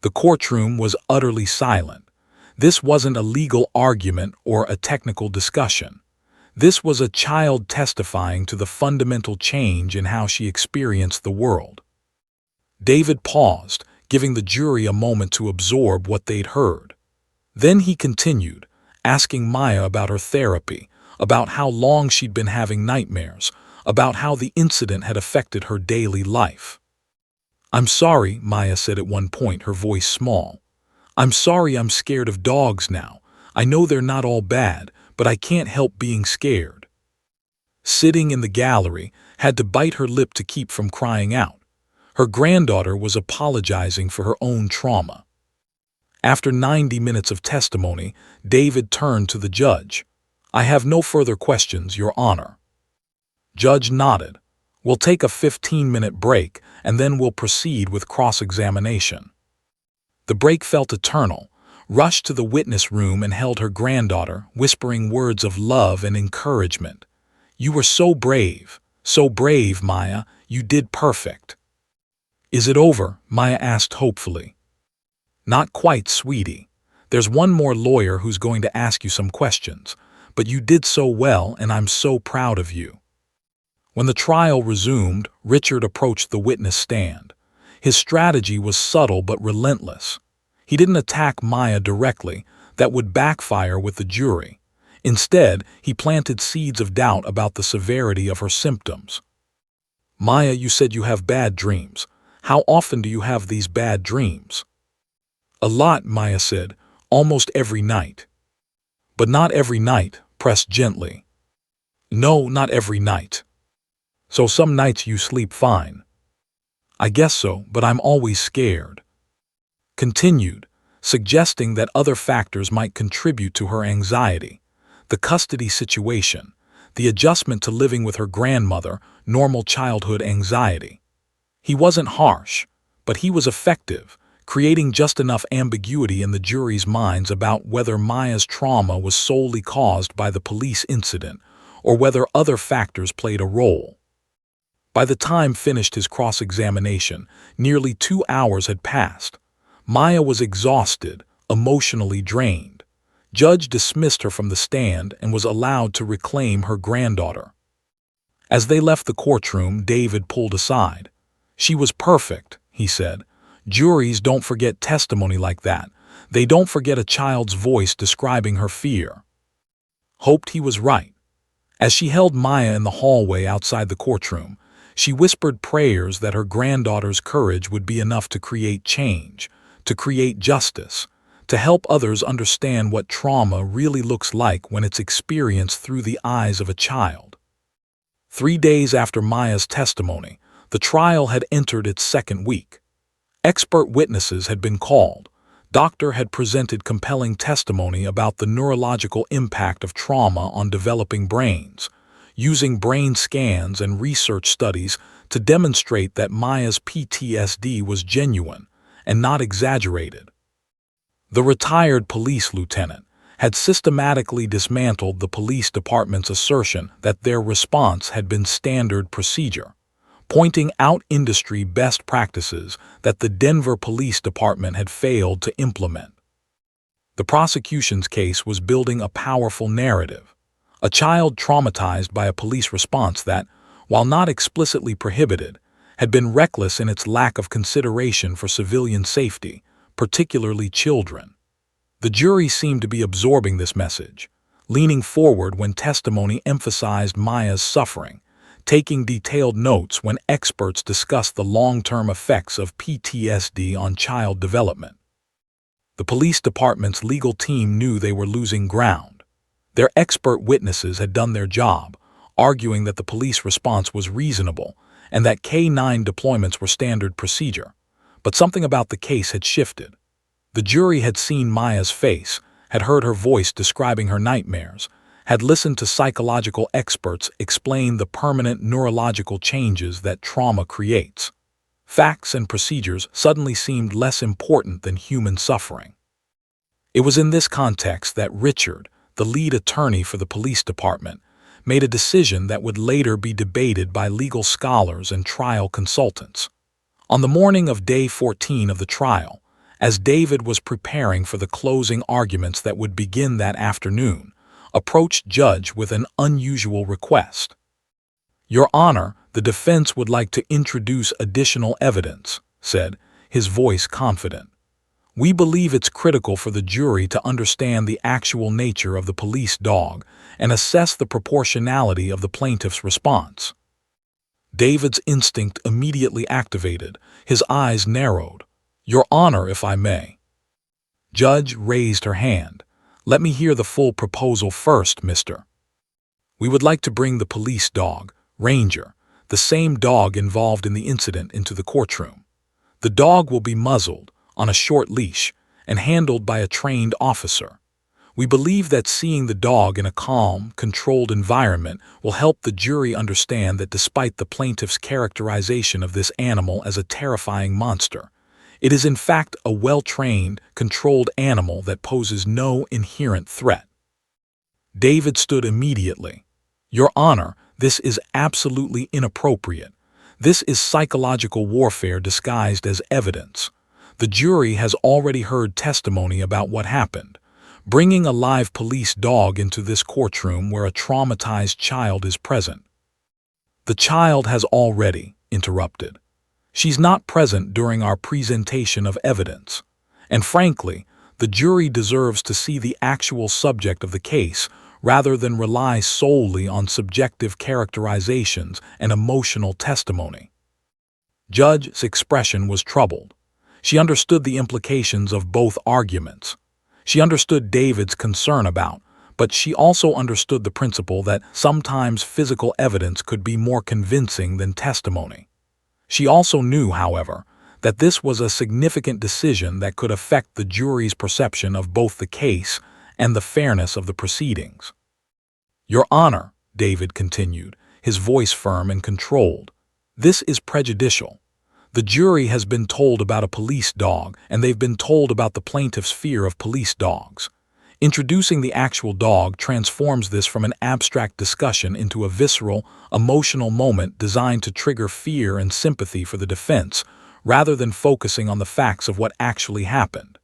The courtroom was utterly silent. This wasn't a legal argument or a technical discussion. This was a child testifying to the fundamental change in how she experienced the world. David paused, giving the jury a moment to absorb what they'd heard. Then he continued, asking Maya about her therapy, about how long she'd been having nightmares, about how the incident had affected her daily life. "I'm sorry," Maya said at one point, her voice small. "I'm sorry I'm scared of dogs now. I know they're not all bad, but I can't help being scared." Sitting in the gallery, had to bite her lip to keep from crying out. Her granddaughter was apologizing for her own trauma. After 90 minutes of testimony, David turned to the judge. "I have no further questions, Your Honor." Judge nodded. "We'll take a 15-minute break, and then we'll proceed with cross-examination." The break felt eternal. Rushed to the witness room and held her granddaughter, whispering words of love and encouragement. "You were so brave, Maya. You did perfect." "Is it over?" Maya asked hopefully. "Not quite, sweetie. There's one more lawyer who's going to ask you some questions, but you did so well and I'm so proud of you." When the trial resumed, Richard approached the witness stand. His strategy was subtle but relentless. He didn't attack Maya directly. That would backfire with the jury. Instead, he planted seeds of doubt about the severity of her symptoms. "Maya, you said you have bad dreams. How often do you have these bad dreams?" "A lot," Maya said, "almost every night." "But not every night," pressed gently. "No, not every night." "So some nights you sleep fine." "I guess so, but I'm always scared." Continued, suggesting that other factors might contribute to her anxiety. The custody situation, the adjustment to living with her grandmother, normal childhood anxiety. He wasn't harsh, but he was effective, creating just enough ambiguity in the jury's minds about whether Maya's trauma was solely caused by the police incident or whether other factors played a role. By the time finished his cross-examination, nearly 2 hours had passed. Maya was exhausted, emotionally drained. Judge dismissed her from the stand and was allowed to reclaim her granddaughter. As they left the courtroom, David pulled aside. "She was perfect," he said. "Juries don't forget testimony like that. They don't forget a child's voice describing her fear." Hoped he was right. As she held Maya in the hallway outside the courtroom, she whispered prayers that her granddaughter's courage would be enough to create change, to create justice, to help others understand what trauma really looks like when it's experienced through the eyes of a child. 3 days after Maya's testimony, the trial had entered its second week. Expert witnesses had been called. Doctor had presented compelling testimony about the neurological impact of trauma on developing brains, using brain scans and research studies to demonstrate that Maya's PTSD was genuine and not exaggerated. The retired police lieutenant had systematically dismantled the police department's assertion that their response had been standard procedure, pointing out industry best practices that the Denver Police Department had failed to implement. The prosecution's case was building a powerful narrative, a child traumatized by a police response that, while not explicitly prohibited, had been reckless in its lack of consideration for civilian safety, particularly children. The jury seemed to be absorbing this message, leaning forward when testimony emphasized Maya's suffering, taking detailed notes when experts discussed the long-term effects of PTSD on child development. The police department's legal team knew they were losing ground. Their expert witnesses had done their job, arguing that the police response was reasonable and that K-9 deployments were standard procedure. But something about the case had shifted. The jury had seen Maya's face, had heard her voice describing her nightmares, had listened to psychological experts explain the permanent neurological changes that trauma creates. Facts and procedures suddenly seemed less important than human suffering. It was in this context that Richard, the lead attorney for the police department, made a decision that would later be debated by legal scholars and trial consultants. On the morning of day 14 of the trial, as David was preparing for the closing arguments that would begin that afternoon, approached Judge with an unusual request. "Your Honor, the defense would like to introduce additional evidence," said, his voice confident. "We believe it's critical for the jury to understand the actual nature of the police dog and assess the proportionality of the plaintiff's response." David's instinct immediately activated, his eyes narrowed. "Your Honor, if I may." Judge raised her hand. "Let me hear the full proposal first, mister. We would like to bring the police dog, Ranger, the same dog involved in the incident, into the courtroom. The dog will be muzzled, on a short leash, and handled by a trained officer. We believe that seeing the dog in a calm, controlled environment will help the jury understand that despite the plaintiff's characterization of this animal as a terrifying monster, it is in fact a well-trained, controlled animal that poses no inherent threat." David stood immediately. "Your Honor, this is absolutely inappropriate. This is psychological warfare disguised as evidence. The jury has already heard testimony about what happened. Bringing a live police dog into this courtroom where a traumatized child is present. The child has already interrupted. She's not present during our presentation of evidence. And frankly, the jury deserves to see the actual subject of the case rather than rely solely on subjective characterizations and emotional testimony. Judge's expression was troubled. She understood the implications of both arguments. She understood David's concern about, but she also understood the principle that sometimes physical evidence could be more convincing than testimony. She also knew, however, that this was a significant decision that could affect the jury's perception of both the case and the fairness of the proceedings. Your Honor, David continued, his voice firm and controlled, this is prejudicial. The jury has been told about a police dog, and they've been told about the plaintiff's fear of police dogs. Introducing the actual dog transforms this from an abstract discussion into a visceral, emotional moment designed to trigger fear and sympathy for the defense, rather than focusing on the facts of what actually happened.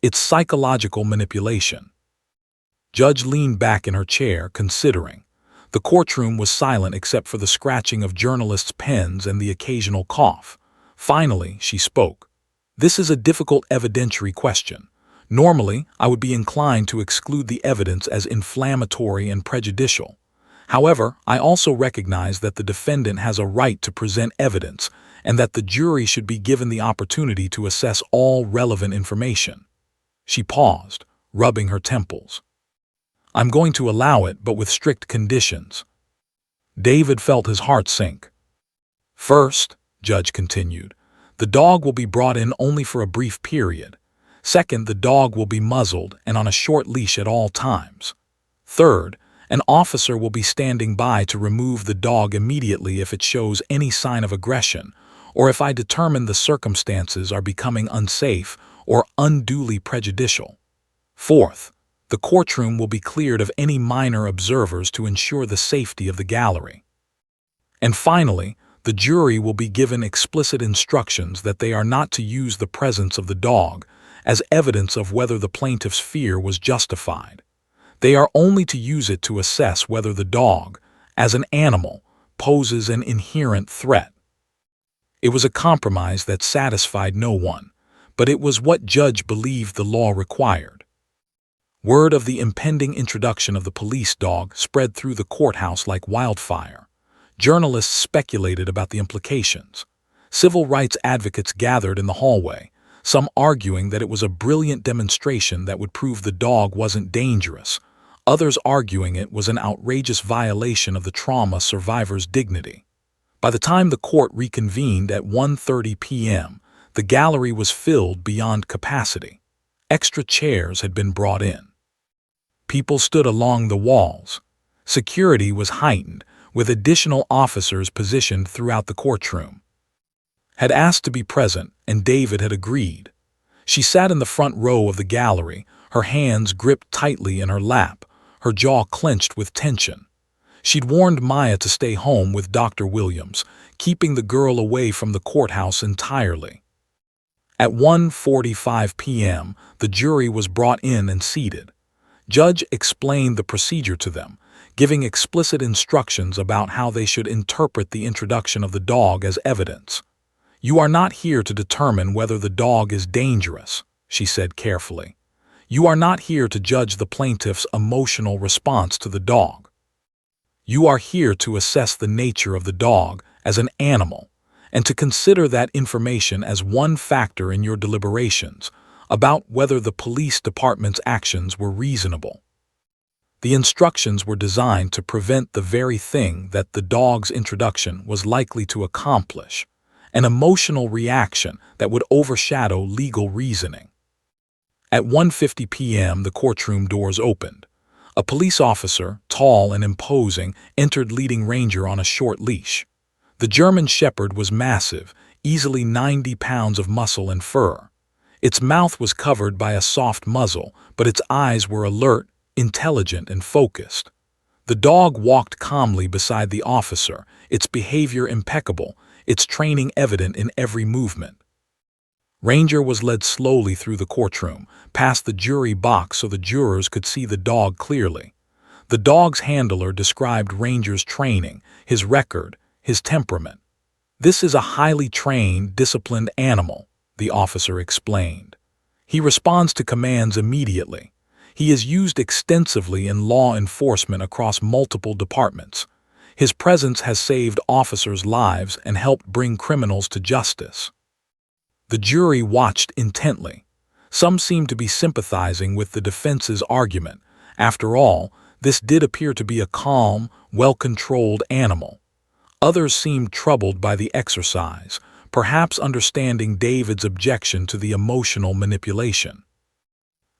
It's psychological manipulation. Judge leaned back in her chair, considering. The courtroom was silent except for the scratching of journalists' pens and the occasional cough. Finally, she spoke. This is a difficult evidentiary question. Normally, I would be inclined to exclude the evidence as inflammatory and prejudicial. However, I also recognize that the defendant has a right to present evidence and that the jury should be given the opportunity to assess all relevant information. She paused, rubbing her temples. I'm going to allow it, but with strict conditions. David felt his heart sink. First, Judge continued, the dog will be brought in only for a brief period. Second, the dog will be muzzled and on a short leash at all times. Third, an officer will be standing by to remove the dog immediately if it shows any sign of aggression, or if I determine the circumstances are becoming unsafe or unduly prejudicial. Fourth, the courtroom will be cleared of any minor observers to ensure the safety of the gallery. And finally, the jury will be given explicit instructions that they are not to use the presence of the dog as evidence of whether the plaintiff's fear was justified. They are only to use it to assess whether the dog, as an animal, poses an inherent threat. It was a compromise that satisfied no one, but it was what Judge believed the law required. Word of the impending introduction of the police dog spread through the courthouse like wildfire. Journalists speculated about the implications. Civil rights advocates gathered in the hallway, some arguing that it was a brilliant demonstration that would prove the dog wasn't dangerous, others arguing it was an outrageous violation of the trauma survivor's dignity. By the time the court reconvened at 1:30 p.m., the gallery was filled beyond capacity. Extra chairs had been brought in. People stood along the walls. Security was heightened, with additional officers positioned throughout the courtroom. Had asked to be present, and David had agreed. She sat in the front row of the gallery, her hands gripped tightly in her lap, her jaw clenched with tension. She'd warned Maya to stay home with Dr. Williams, keeping the girl away from the courthouse entirely. At 1:45 p.m., the jury was brought in and seated. Judge explained the procedure to them, giving explicit instructions about how they should interpret the introduction of the dog as evidence. You are not here to determine whether the dog is dangerous, she said carefully. You are not here to judge the plaintiff's emotional response to the dog. You are here to assess the nature of the dog as an animal and to consider that information as one factor in your deliberations about whether the police department's actions were reasonable. The instructions were designed to prevent the very thing that the dog's introduction was likely to accomplish, an emotional reaction that would overshadow legal reasoning. At 1:50 p.m., the courtroom doors opened. A police officer, tall and imposing, entered leading Ranger on a short leash. The German Shepherd was massive, easily 90 pounds of muscle and fur. Its mouth was covered by a soft muzzle, but its eyes were alert, intelligent, and focused. The dog walked calmly beside the officer, its behavior impeccable, its training evident in every movement. Ranger was led slowly through the courtroom, past the jury box so the jurors could see the dog clearly. The dog's handler described Ranger's training, his record, his temperament. "This is a highly trained, disciplined animal," the officer explained. "He responds to commands immediately. He is used extensively in law enforcement across multiple departments. His presence has saved officers' lives and helped bring criminals to justice." The jury watched intently. Some seemed to be sympathizing with the defense's argument. After all, this did appear to be a calm, well-controlled animal. Others seemed troubled by the exercise, perhaps understanding David's objection to the emotional manipulation.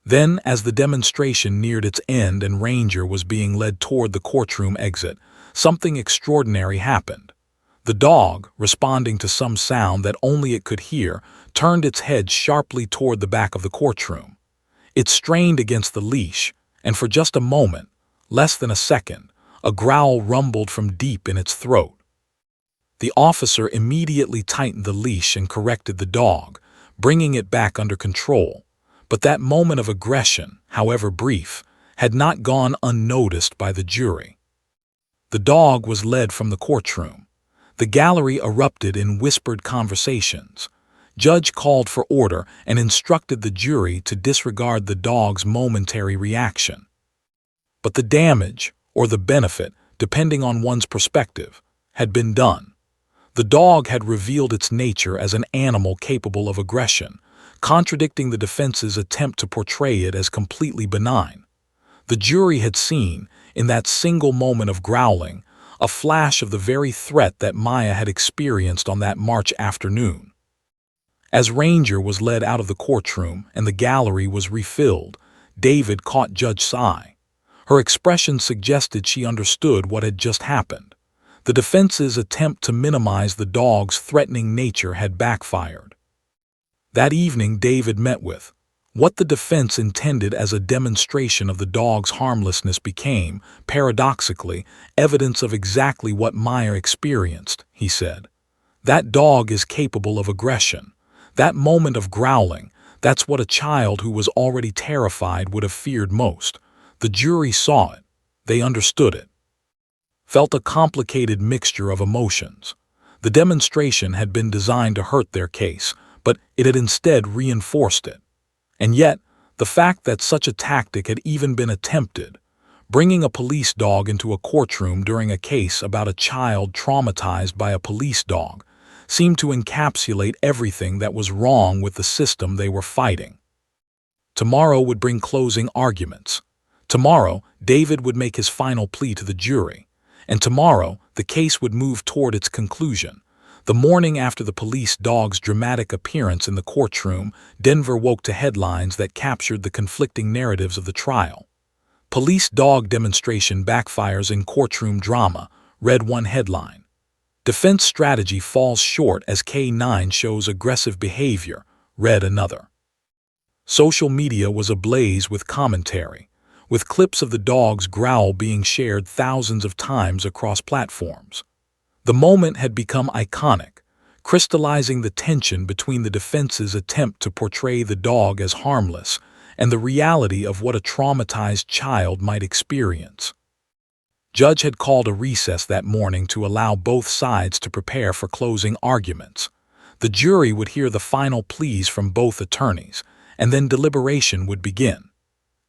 Then, as the demonstration neared its end and Ranger was being led toward the courtroom exit, something extraordinary happened. The dog, responding to some sound that only it could hear, turned its head sharply toward the back of the courtroom. It strained against the leash, and for just a moment, less than a second, a growl rumbled from deep in its throat. The officer immediately tightened the leash and corrected the dog, bringing it back under control. But that moment of aggression, however brief, had not gone unnoticed by the jury. The dog was led from the courtroom. The gallery erupted in whispered conversations. Judge called for order and instructed the jury to disregard the dog's momentary reaction. But the damage, or the benefit, depending on one's perspective, had been done. The dog had revealed its nature as an animal capable of aggression, contradicting the defense's attempt to portray it as completely benign. The jury had seen, in that single moment of growling, a flash of the very threat that Maya had experienced on that March afternoon. As Ranger was led out of the courtroom and the gallery was refilled, David caught Judge's eye. Her expression suggested she understood what had just happened. The defense's attempt to minimize the dog's threatening nature had backfired. That evening, David met with what the defense intended as a demonstration of the dog's harmlessness became, paradoxically, evidence of exactly what Maya experienced, he said. That dog is capable of aggression. That moment of growling, that's what a child who was already terrified would have feared most. The jury saw it. They understood it. Felt a complicated mixture of emotions. The demonstration had been designed to hurt their case, but it had instead reinforced it. And yet, the fact that such a tactic had even been attempted, bringing a police dog into a courtroom during a case about a child traumatized by a police dog, seemed to encapsulate everything that was wrong with the system they were fighting. Tomorrow would bring closing arguments. Tomorrow, David would make his final plea to the jury. And tomorrow, the case would move toward its conclusion. The morning after the police dog's dramatic appearance in the courtroom, Denver woke to headlines that captured the conflicting narratives of the trial. "Police dog demonstration backfires in courtroom drama," read one headline. "Defense strategy falls short as K9 shows aggressive behavior," read another. Social media was ablaze with commentary, with clips of the dog's growl being shared thousands of times across platforms. The moment had become iconic, crystallizing the tension between the defense's attempt to portray the dog as harmless and the reality of what a traumatized child might experience. Judge had called a recess that morning to allow both sides to prepare for closing arguments. The jury would hear the final pleas from both attorneys, and then deliberation would begin.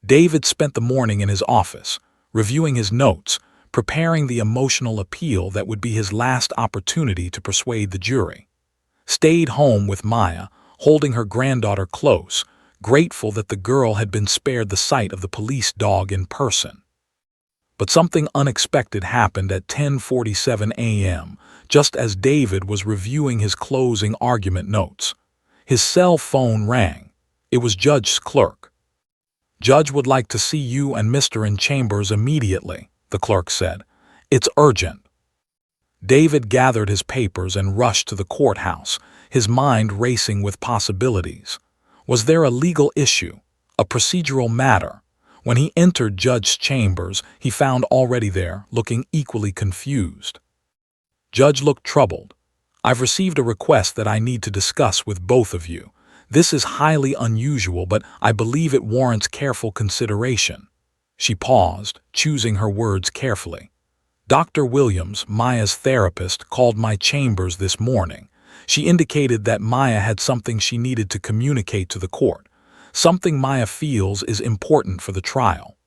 David spent the morning in his office, reviewing his notes, preparing the emotional appeal that would be his last opportunity to persuade the jury. Stayed home with Maya, holding her granddaughter close, grateful that the girl had been spared the sight of the police dog in person. But something unexpected happened at 10:47 a.m., just as David was reviewing his closing argument notes. His cell phone rang. It was Judge's clerk. "Judge would like to see you and Mr. in chambers immediately," the clerk said. "It's urgent." David gathered his papers and rushed to the courthouse, his mind racing with possibilities. Was there a legal issue, a procedural matter? When he entered Judge's chambers, he found already there, looking equally confused. Judge looked troubled. "I've received a request that I need to discuss with both of you," This is highly unusual, but I believe it warrants careful consideration." She paused, choosing her words carefully. "Dr. Williams, Maya's therapist, called my chambers this morning. She indicated that Maya had something she needed to communicate to the court, something Maya feels is important for the trial."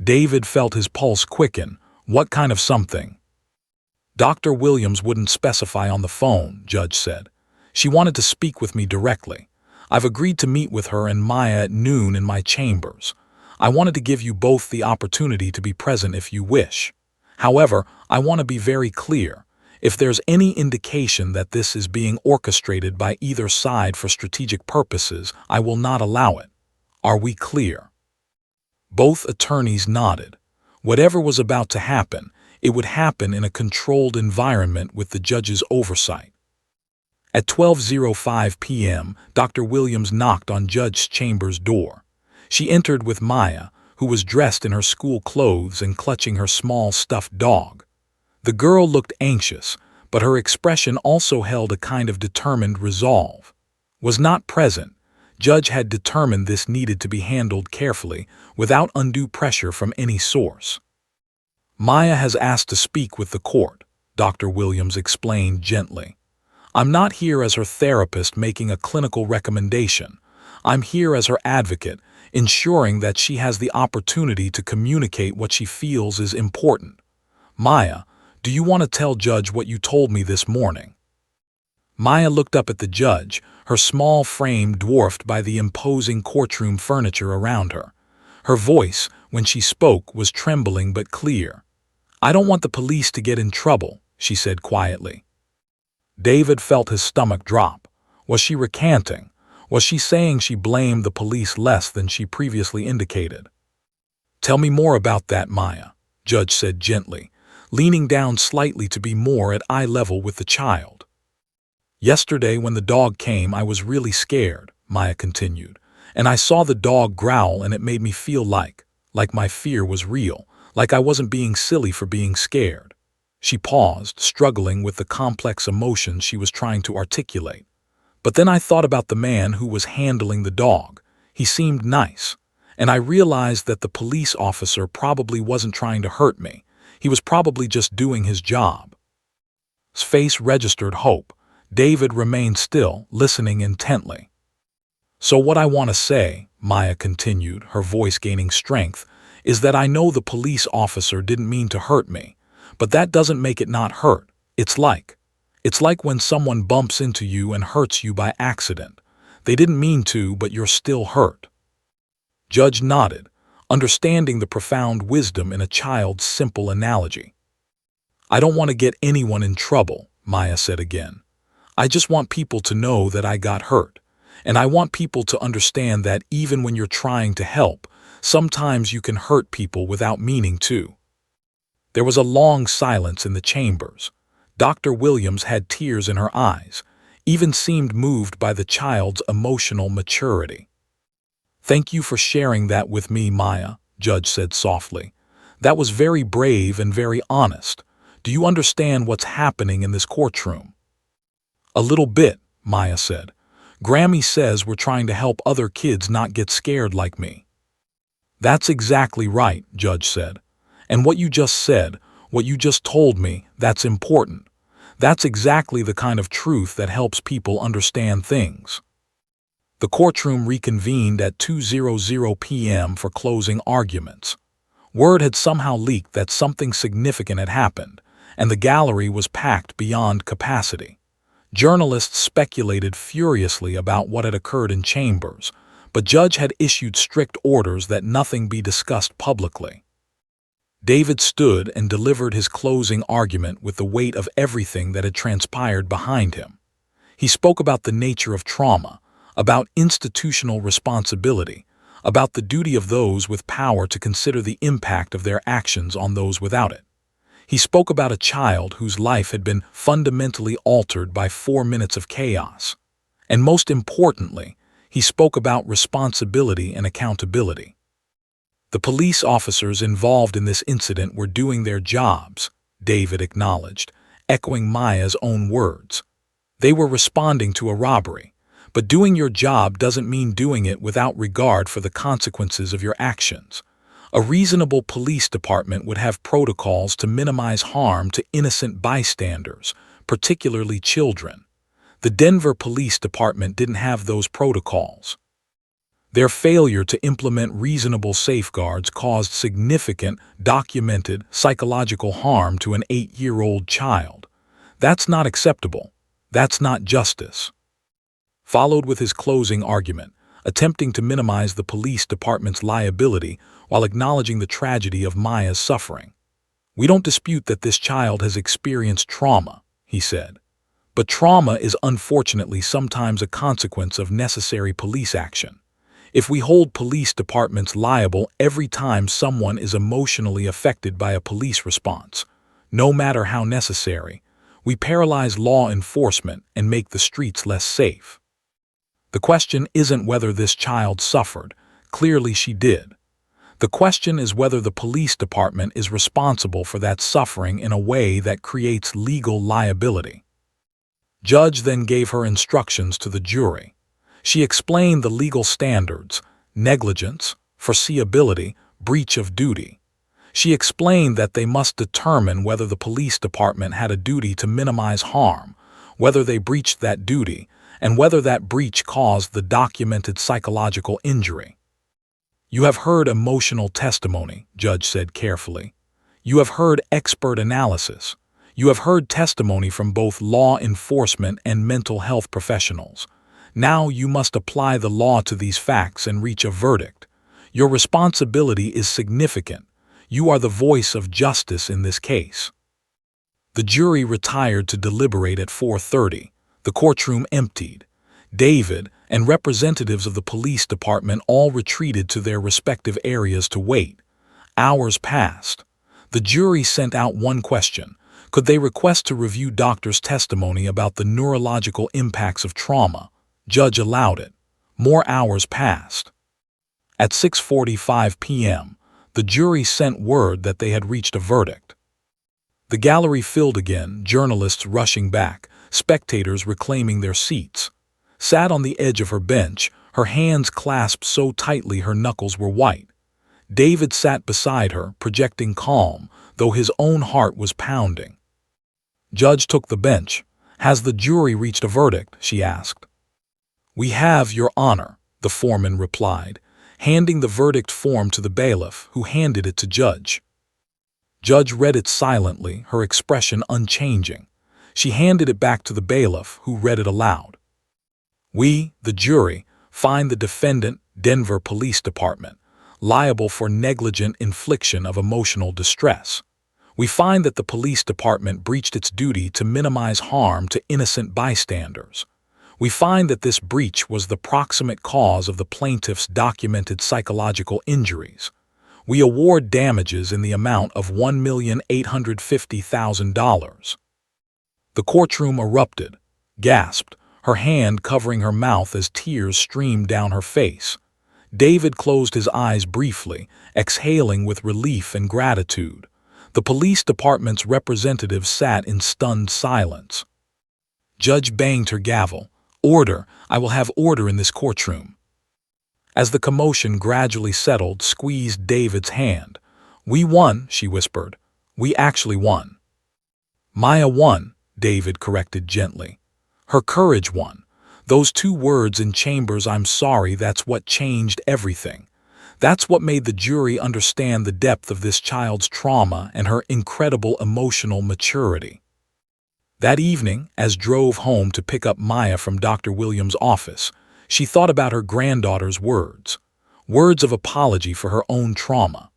David felt his pulse quicken. "What kind of something?" "Dr. Williams wouldn't specify on the phone," Judge said. "She wanted to speak with me directly. I've agreed to meet with her and Maya at noon in my chambers. I wanted to give you both the opportunity to be present if you wish. However, I want to be very clear. If there's any indication that this is being orchestrated by either side for strategic purposes, I will not allow it. Are we clear?" Both attorneys nodded. Whatever was about to happen, it would happen in a controlled environment with the judge's oversight. At 12:05 p.m., Dr. Williams knocked on Judge Chambers' door. She entered with Maya, who was dressed in her school clothes and clutching her small stuffed dog. The girl looked anxious, but her expression also held a kind of determined resolve. Was not present. Judge had determined this needed to be handled carefully, without undue pressure from any source. "Maya has asked to speak with the court," Dr. Williams explained gently. "I'm not here as her therapist making a clinical recommendation. I'm here as her advocate, ensuring that she has the opportunity to communicate what she feels is important. Maya, do you want to tell Judge what you told me this morning?" Maya looked up at the judge, her small frame dwarfed by the imposing courtroom furniture around her. Her voice, when she spoke, was trembling but clear. "I don't want the police to get in trouble," she said quietly. David felt his stomach drop. Was she recanting? Was she saying she blamed the police less than she previously indicated? "Tell me more about that, Maya," Judge said gently, leaning down slightly to be more at eye level with the child. "Yesterday when the dog came, I was really scared," Maya continued, "and I saw the dog growl and it made me feel like my fear was real, like I wasn't being silly for being scared." She paused, struggling with the complex emotions she was trying to articulate. "But then I thought about the man who was handling the dog. He seemed nice. And I realized that the police officer probably wasn't trying to hurt me. He was probably just doing his job." His face registered hope. David remained still, listening intently. "So what I want to say," Maya continued, her voice gaining strength, "is that I know the police officer didn't mean to hurt me, but that doesn't make it not hurt. It's like when someone bumps into you and hurts you by accident. They didn't mean to, but you're still hurt." Judge nodded, understanding the profound wisdom in a child's simple analogy. "I don't want to get anyone in trouble," Maya said again. "I just want people to know that I got hurt. And I want people to understand that even when you're trying to help, sometimes you can hurt people without meaning to." There was a long silence in the chambers. Dr. Williams had tears in her eyes, even seemed moved by the child's emotional maturity. "Thank you for sharing that with me, Maya," Judge said softly. "That was very brave and very honest. Do you understand what's happening in this courtroom?" "A little bit," Maya said. "Grammy says we're trying to help other kids not get scared like me." "That's exactly right," Judge said. "And what you just said, what you just told me, that's important. That's exactly the kind of truth that helps people understand things." The courtroom reconvened at 2:00 p.m. for closing arguments. Word had somehow leaked that something significant had happened, and the gallery was packed beyond capacity. Journalists speculated furiously about what had occurred in chambers, but Judge had issued strict orders that nothing be discussed publicly. David stood and delivered his closing argument with the weight of everything that had transpired behind him. He spoke about the nature of trauma, about institutional responsibility, about the duty of those with power to consider the impact of their actions on those without it. He spoke about a child whose life had been fundamentally altered by 4 minutes of chaos. And most importantly, he spoke about responsibility and accountability. The police officers involved in this incident were doing their jobs, David acknowledged, echoing Maya's own words. They were responding to a robbery, But doing your job doesn't mean doing it without regard for the consequences of your actions. A reasonable police department would have protocols to minimize harm to innocent bystanders, particularly children. The Denver Police Department didn't have those protocols. Their failure to implement reasonable safeguards caused significant, documented psychological harm to an 8-year-old child. That's not acceptable. That's not justice. Followed with his closing argument, attempting to minimize the police department's liability while acknowledging the tragedy of Maya's suffering. "We don't dispute that this child has experienced trauma," he said. "But trauma is unfortunately sometimes a consequence of necessary police action. If we hold police departments liable every time someone is emotionally affected by a police response, no matter how necessary, we paralyze law enforcement and make the streets less safe." The question isn't whether this child suffered. Clearly she did. The question is whether the police department is responsible for that suffering in a way that creates legal liability. Judge then gave her instructions to the jury. She explained the legal standards: negligence, foreseeability, breach of duty. She explained that they must determine whether the police department had a duty to minimize harm, whether they breached that duty, and whether that breach caused the documented psychological injury. "You have heard emotional testimony," Judge said carefully. "You have heard expert analysis. You have heard testimony from both law enforcement and mental health professionals. Now you must apply the law to these facts and reach a verdict. Your responsibility is significant. You are the voice of justice in this case." The jury retired to deliberate at 4:30. The courtroom emptied. David and representatives of the police department all retreated to their respective areas to wait. Hours passed. The jury sent out one question. Could they request to review doctors' testimony about the neurological impacts of trauma? Judge allowed it. More hours passed. At 6:45 p.m., the jury sent word that they had reached a verdict. The gallery filled again, journalists rushing back, spectators reclaiming their seats. Sat on the edge of her bench, her hands clasped so tightly her knuckles were white. David sat beside her, projecting calm, though his own heart was pounding. Judge took the bench. "Has the jury reached a verdict?" she asked. "We have, Your Honor," the foreman replied, handing the verdict form to the bailiff, who handed it to Judge. Judge read it silently, her expression unchanging. She handed it back to the bailiff, who read it aloud. "We, the jury, find the defendant, Denver Police Department, liable for negligent infliction of emotional distress. We find that the police department breached its duty to minimize harm to innocent bystanders. We find that this breach was the proximate cause of the plaintiff's documented psychological injuries. We award damages in the amount of $1,850,000. The courtroom erupted, gasped, her hand covering her mouth as tears streamed down her face. David closed his eyes briefly, exhaling with relief and gratitude. The police department's representatives sat in stunned silence. Judge banged her gavel. "Order! I will have order in this courtroom." As the commotion gradually settled, squeezed David's hand. "We won," she whispered. "We actually won." "Maya won," David corrected gently. "Her courage won. Those 2 words in Chambers' 'I'm sorry,' that's what changed everything. That's what made the jury understand the depth of this child's trauma and her incredible emotional maturity." That evening, as drove home to pick up Maya from Dr. Williams' office, she thought about her granddaughter's words. Words of apology for her own trauma.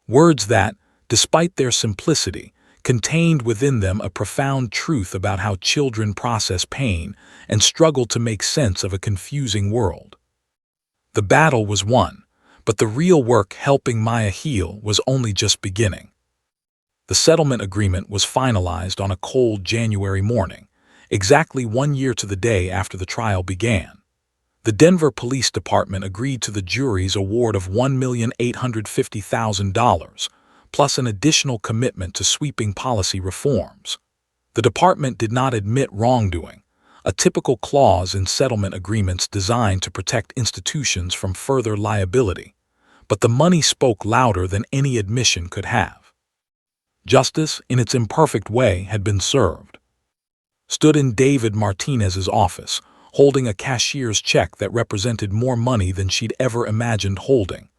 Words that, despite their simplicity, contained within them a profound truth about how children process pain and struggle to make sense of a confusing world. The battle was won, but the real work helping Maya heal was only just beginning. The settlement agreement was finalized on a cold January morning, exactly 1 year to the day after the trial began. The Denver Police Department agreed to the jury's award of $1,850,000, plus an additional commitment to sweeping policy reforms. The department did not admit wrongdoing. a typical clause in settlement agreements designed to protect institutions from further liability. But the money spoke louder than any admission could have. Justice, in its imperfect way, had been served. Stood in David Martinez's office, holding a cashier's check that represented more money than she'd ever imagined holding.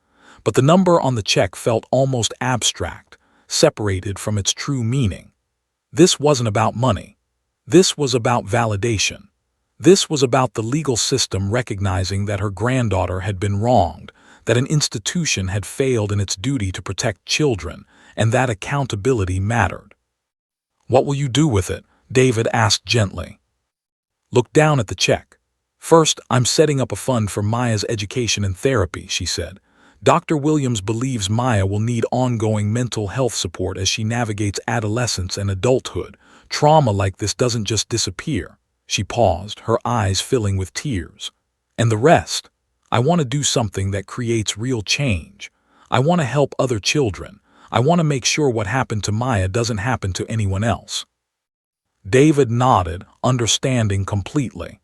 But the number on the check felt almost abstract, separated from its true meaning. This wasn't about money. This was about validation. This was about the legal system recognizing that her granddaughter had been wronged, that an institution had failed in its duty to protect children, and that accountability mattered. "What will you do with it?" David asked gently. "Look down at the check. First, I'm setting up a fund for Maya's education and therapy," she said. "Dr. Williams believes Maya will need ongoing mental health support as she navigates adolescence and adulthood. Trauma like this doesn't just disappear." She paused, her eyes filling with tears. "And the rest? I want to do something that creates real change. I want to help other children. I want to make sure what happened to Maya doesn't happen to anyone else." David nodded, understanding completely.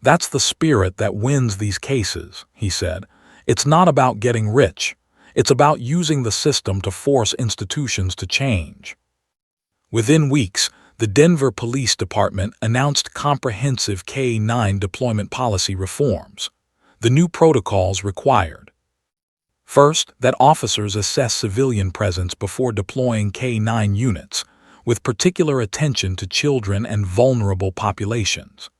"That's the spirit that wins these cases," he said. "It's not about getting rich. It's about using the system to force institutions to change." Within weeks, the Denver Police Department announced comprehensive K-9 deployment policy reforms. The new protocols required: first, that officers assess civilian presence before deploying K-9 units, with particular attention to children and vulnerable populations.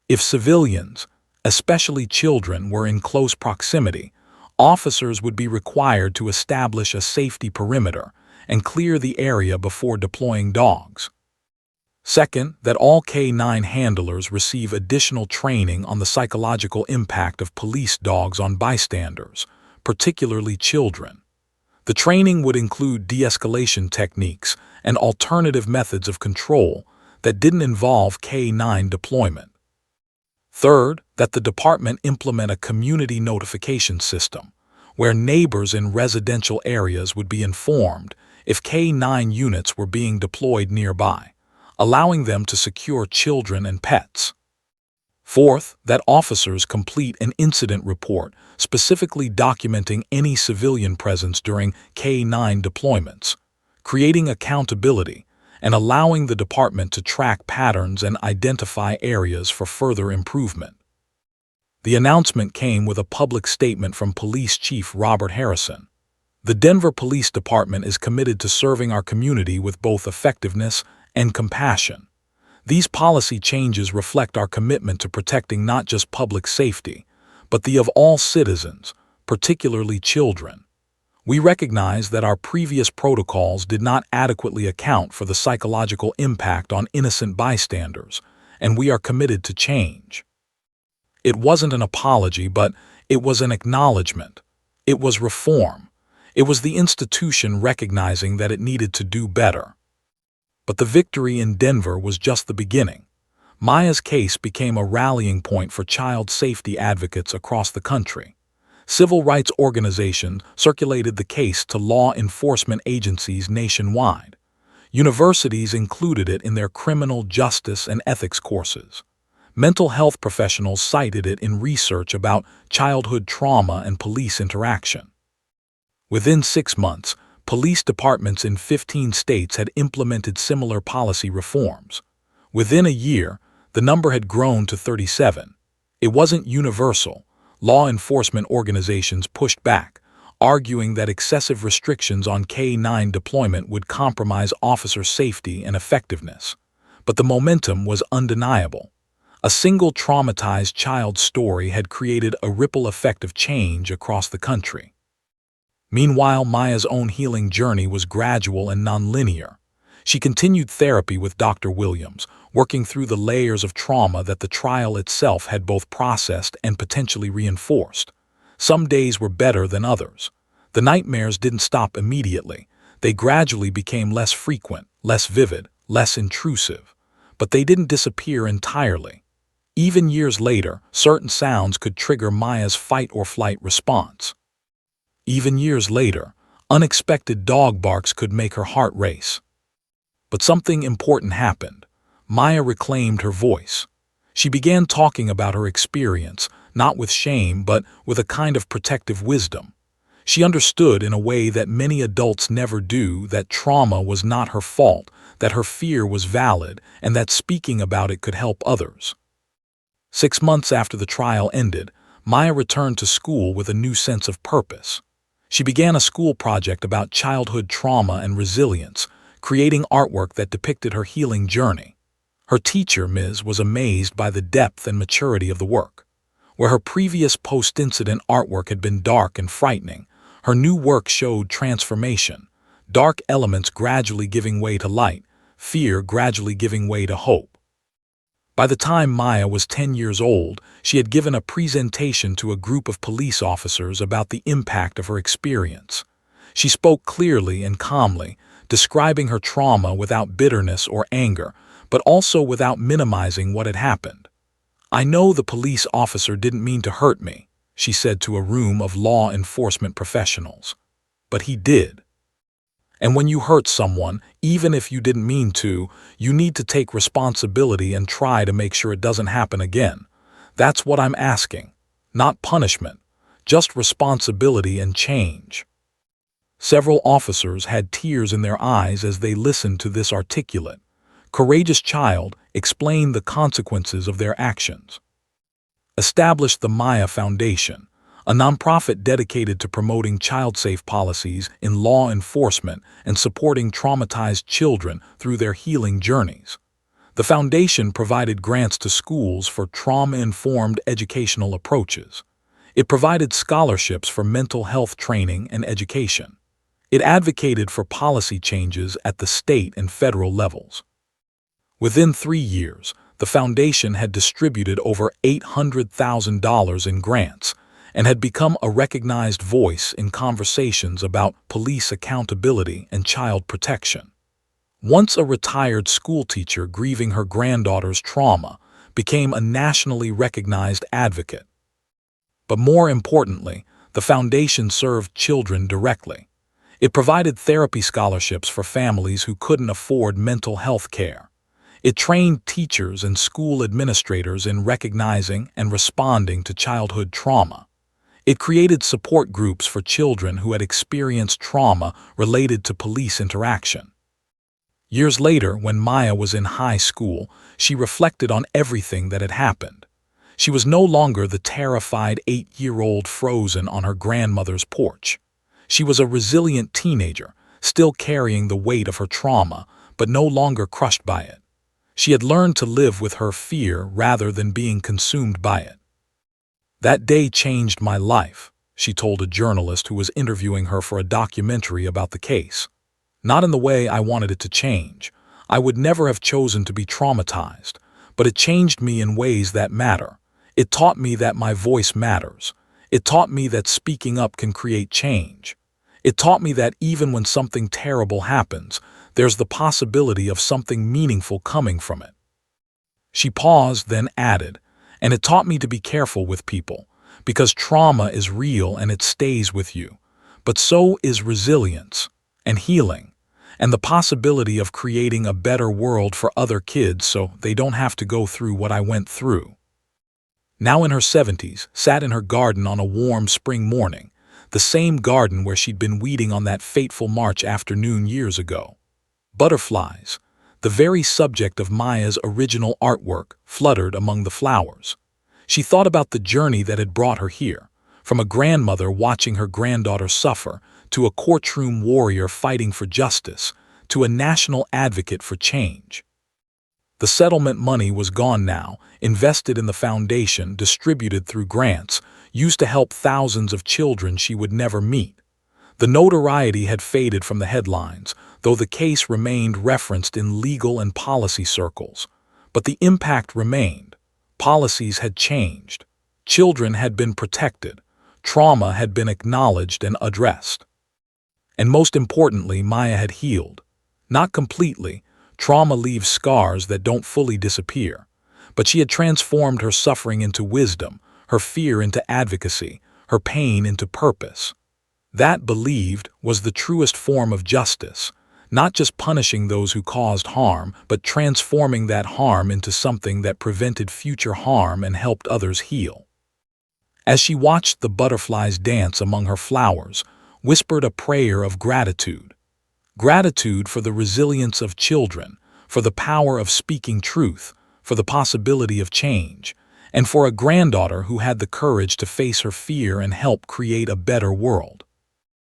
If civilians, especially children, were in close proximity, officers would be required to establish a safety perimeter and clear the area before deploying dogs. Second, that all K-9 handlers receive additional training on the psychological impact of police dogs on bystanders, particularly children. The training would include de-escalation techniques and alternative methods of control that didn't involve K-9 deployment. Third, that the department implement a community notification system, where neighbors in residential areas would be informed if K-9 units were being deployed nearby, allowing them to secure children and pets. Fourth, that officers complete an incident report specifically documenting any civilian presence during K-9 deployments, creating accountability and allowing the department to track patterns and identify areas for further improvement. The announcement came with a public statement from Police Chief Robert Harrison. "The Denver Police Department is committed to serving our community with both effectiveness and compassion. These policy changes reflect our commitment to protecting not just public safety, but the of all citizens, particularly children. We recognize that our previous protocols did not adequately account for the psychological impact on innocent bystanders, and we are committed to change." It wasn't an apology, but it was an acknowledgement. It was reform. It was the institution recognizing that it needed to do better. But the victory in Denver was just the beginning. Maya's case became a rallying point for child safety advocates across the country. Civil rights organizations circulated the case to law enforcement agencies nationwide. Universities included it in their criminal justice and ethics courses. Mental health professionals cited it in research about childhood trauma and police interaction. Within 6 months, police departments in 15 states had implemented similar policy reforms. Within a year, the number had grown to 37. It wasn't universal. Law enforcement organizations pushed back, arguing that excessive restrictions on K-9 deployment would compromise officer safety and effectiveness. But the momentum was undeniable. A single traumatized child's story had created a ripple effect of change across the country. Meanwhile, Maya's own healing journey was gradual and nonlinear. She continued therapy with Dr. Williams, working through the layers of trauma that the trial itself had both processed and potentially reinforced. Some days were better than others. The nightmares didn't stop immediately. They gradually became less frequent, less vivid, less intrusive. But they didn't disappear entirely. Even years later, certain sounds could trigger Maya's fight-or-flight response. Even years later, unexpected dog barks could make her heart race. But something important happened. Maya reclaimed her voice. She began talking about her experience, not with shame, but with a kind of protective wisdom. She understood in a way that many adults never do that trauma was not her fault, that her fear was valid, and that speaking about it could help others. 6 months after the trial ended, Maya returned to school with a new sense of purpose. She began a school project about childhood trauma and resilience, creating artwork that depicted her healing journey. Her teacher, Ms., was amazed by the depth and maturity of the work. Where her previous post-incident artwork had been dark and frightening, her new work showed transformation, dark elements gradually giving way to light, fear gradually giving way to hope. By the time Maya was 10 years old, she had given a presentation to a group of police officers about the impact of her experience. She spoke clearly and calmly, describing her trauma without bitterness or anger, but also without minimizing what had happened. "I know the police officer didn't mean to hurt me," she said to a room of law enforcement professionals. "But he did. And when you hurt someone, even if you didn't mean to, you need to take responsibility and try to make sure it doesn't happen again. That's what I'm asking. Not punishment, just responsibility and change." Several officers had tears in their eyes as they listened to this articulate, courageous child explain the consequences of their actions. Established the Maya Foundation, a nonprofit dedicated to promoting child-safe policies in law enforcement and supporting traumatized children through their healing journeys. The foundation provided grants to schools for trauma-informed educational approaches. It provided scholarships for mental health training and education. It advocated for policy changes at the state and federal levels. Within 3 years, the foundation had distributed over $800,000 in grants and had become a recognized voice in conversations about police accountability and child protection. Once a retired schoolteacher grieving her granddaughter's trauma became a nationally recognized advocate. But more importantly, the foundation served children directly. It provided therapy scholarships for families who couldn't afford mental health care. It trained teachers and school administrators in recognizing and responding to childhood trauma. It created support groups for children who had experienced trauma related to police interaction. Years later, when Maya was in high school, she reflected on everything that had happened. She was no longer the terrified 8-year-old frozen on her grandmother's porch. She was a resilient teenager, still carrying the weight of her trauma, but no longer crushed by it. She had learned to live with her fear rather than being consumed by it. "That day changed my life," she told a journalist who was interviewing her for a documentary about the case. "Not in the way I wanted it to change. I would never have chosen to be traumatized, but it changed me in ways that matter. It taught me that my voice matters. It taught me that speaking up can create change. It taught me that even when something terrible happens, there's the possibility of something meaningful coming from it." She paused, then added, "And it taught me to be careful with people, because trauma is real and it stays with you. But so is resilience and healing, and the possibility of creating a better world for other kids so they don't have to go through what I went through." Now in her 70s, sat in her garden on a warm spring morning, the same garden where she'd been weeding on that fateful March afternoon years ago. Butterflies, the very subject of Maya's original artwork, fluttered among the flowers. She thought about the journey that had brought her here, from a grandmother watching her granddaughter suffer, to a courtroom warrior fighting for justice, to a national advocate for change. The settlement money was gone now, invested in the foundation, distributed through grants, used to help thousands of children she would never meet. The notoriety had faded from the headlines, though the case remained referenced in legal and policy circles. But the impact remained. Policies had changed. Children had been protected. Trauma had been acknowledged and addressed. And most importantly, Maya had healed. Not completely. Trauma leaves scars that don't fully disappear. But she had transformed her suffering into wisdom, her fear into advocacy, her pain into purpose. That, believed, was the truest form of justice, not just punishing those who caused harm, but transforming that harm into something that prevented future harm and helped others heal. As she watched the butterflies dance among her flowers, whispered a prayer of gratitude. Gratitude for the resilience of children, for the power of speaking truth, for the possibility of change, and for a granddaughter who had the courage to face her fear and help create a better world.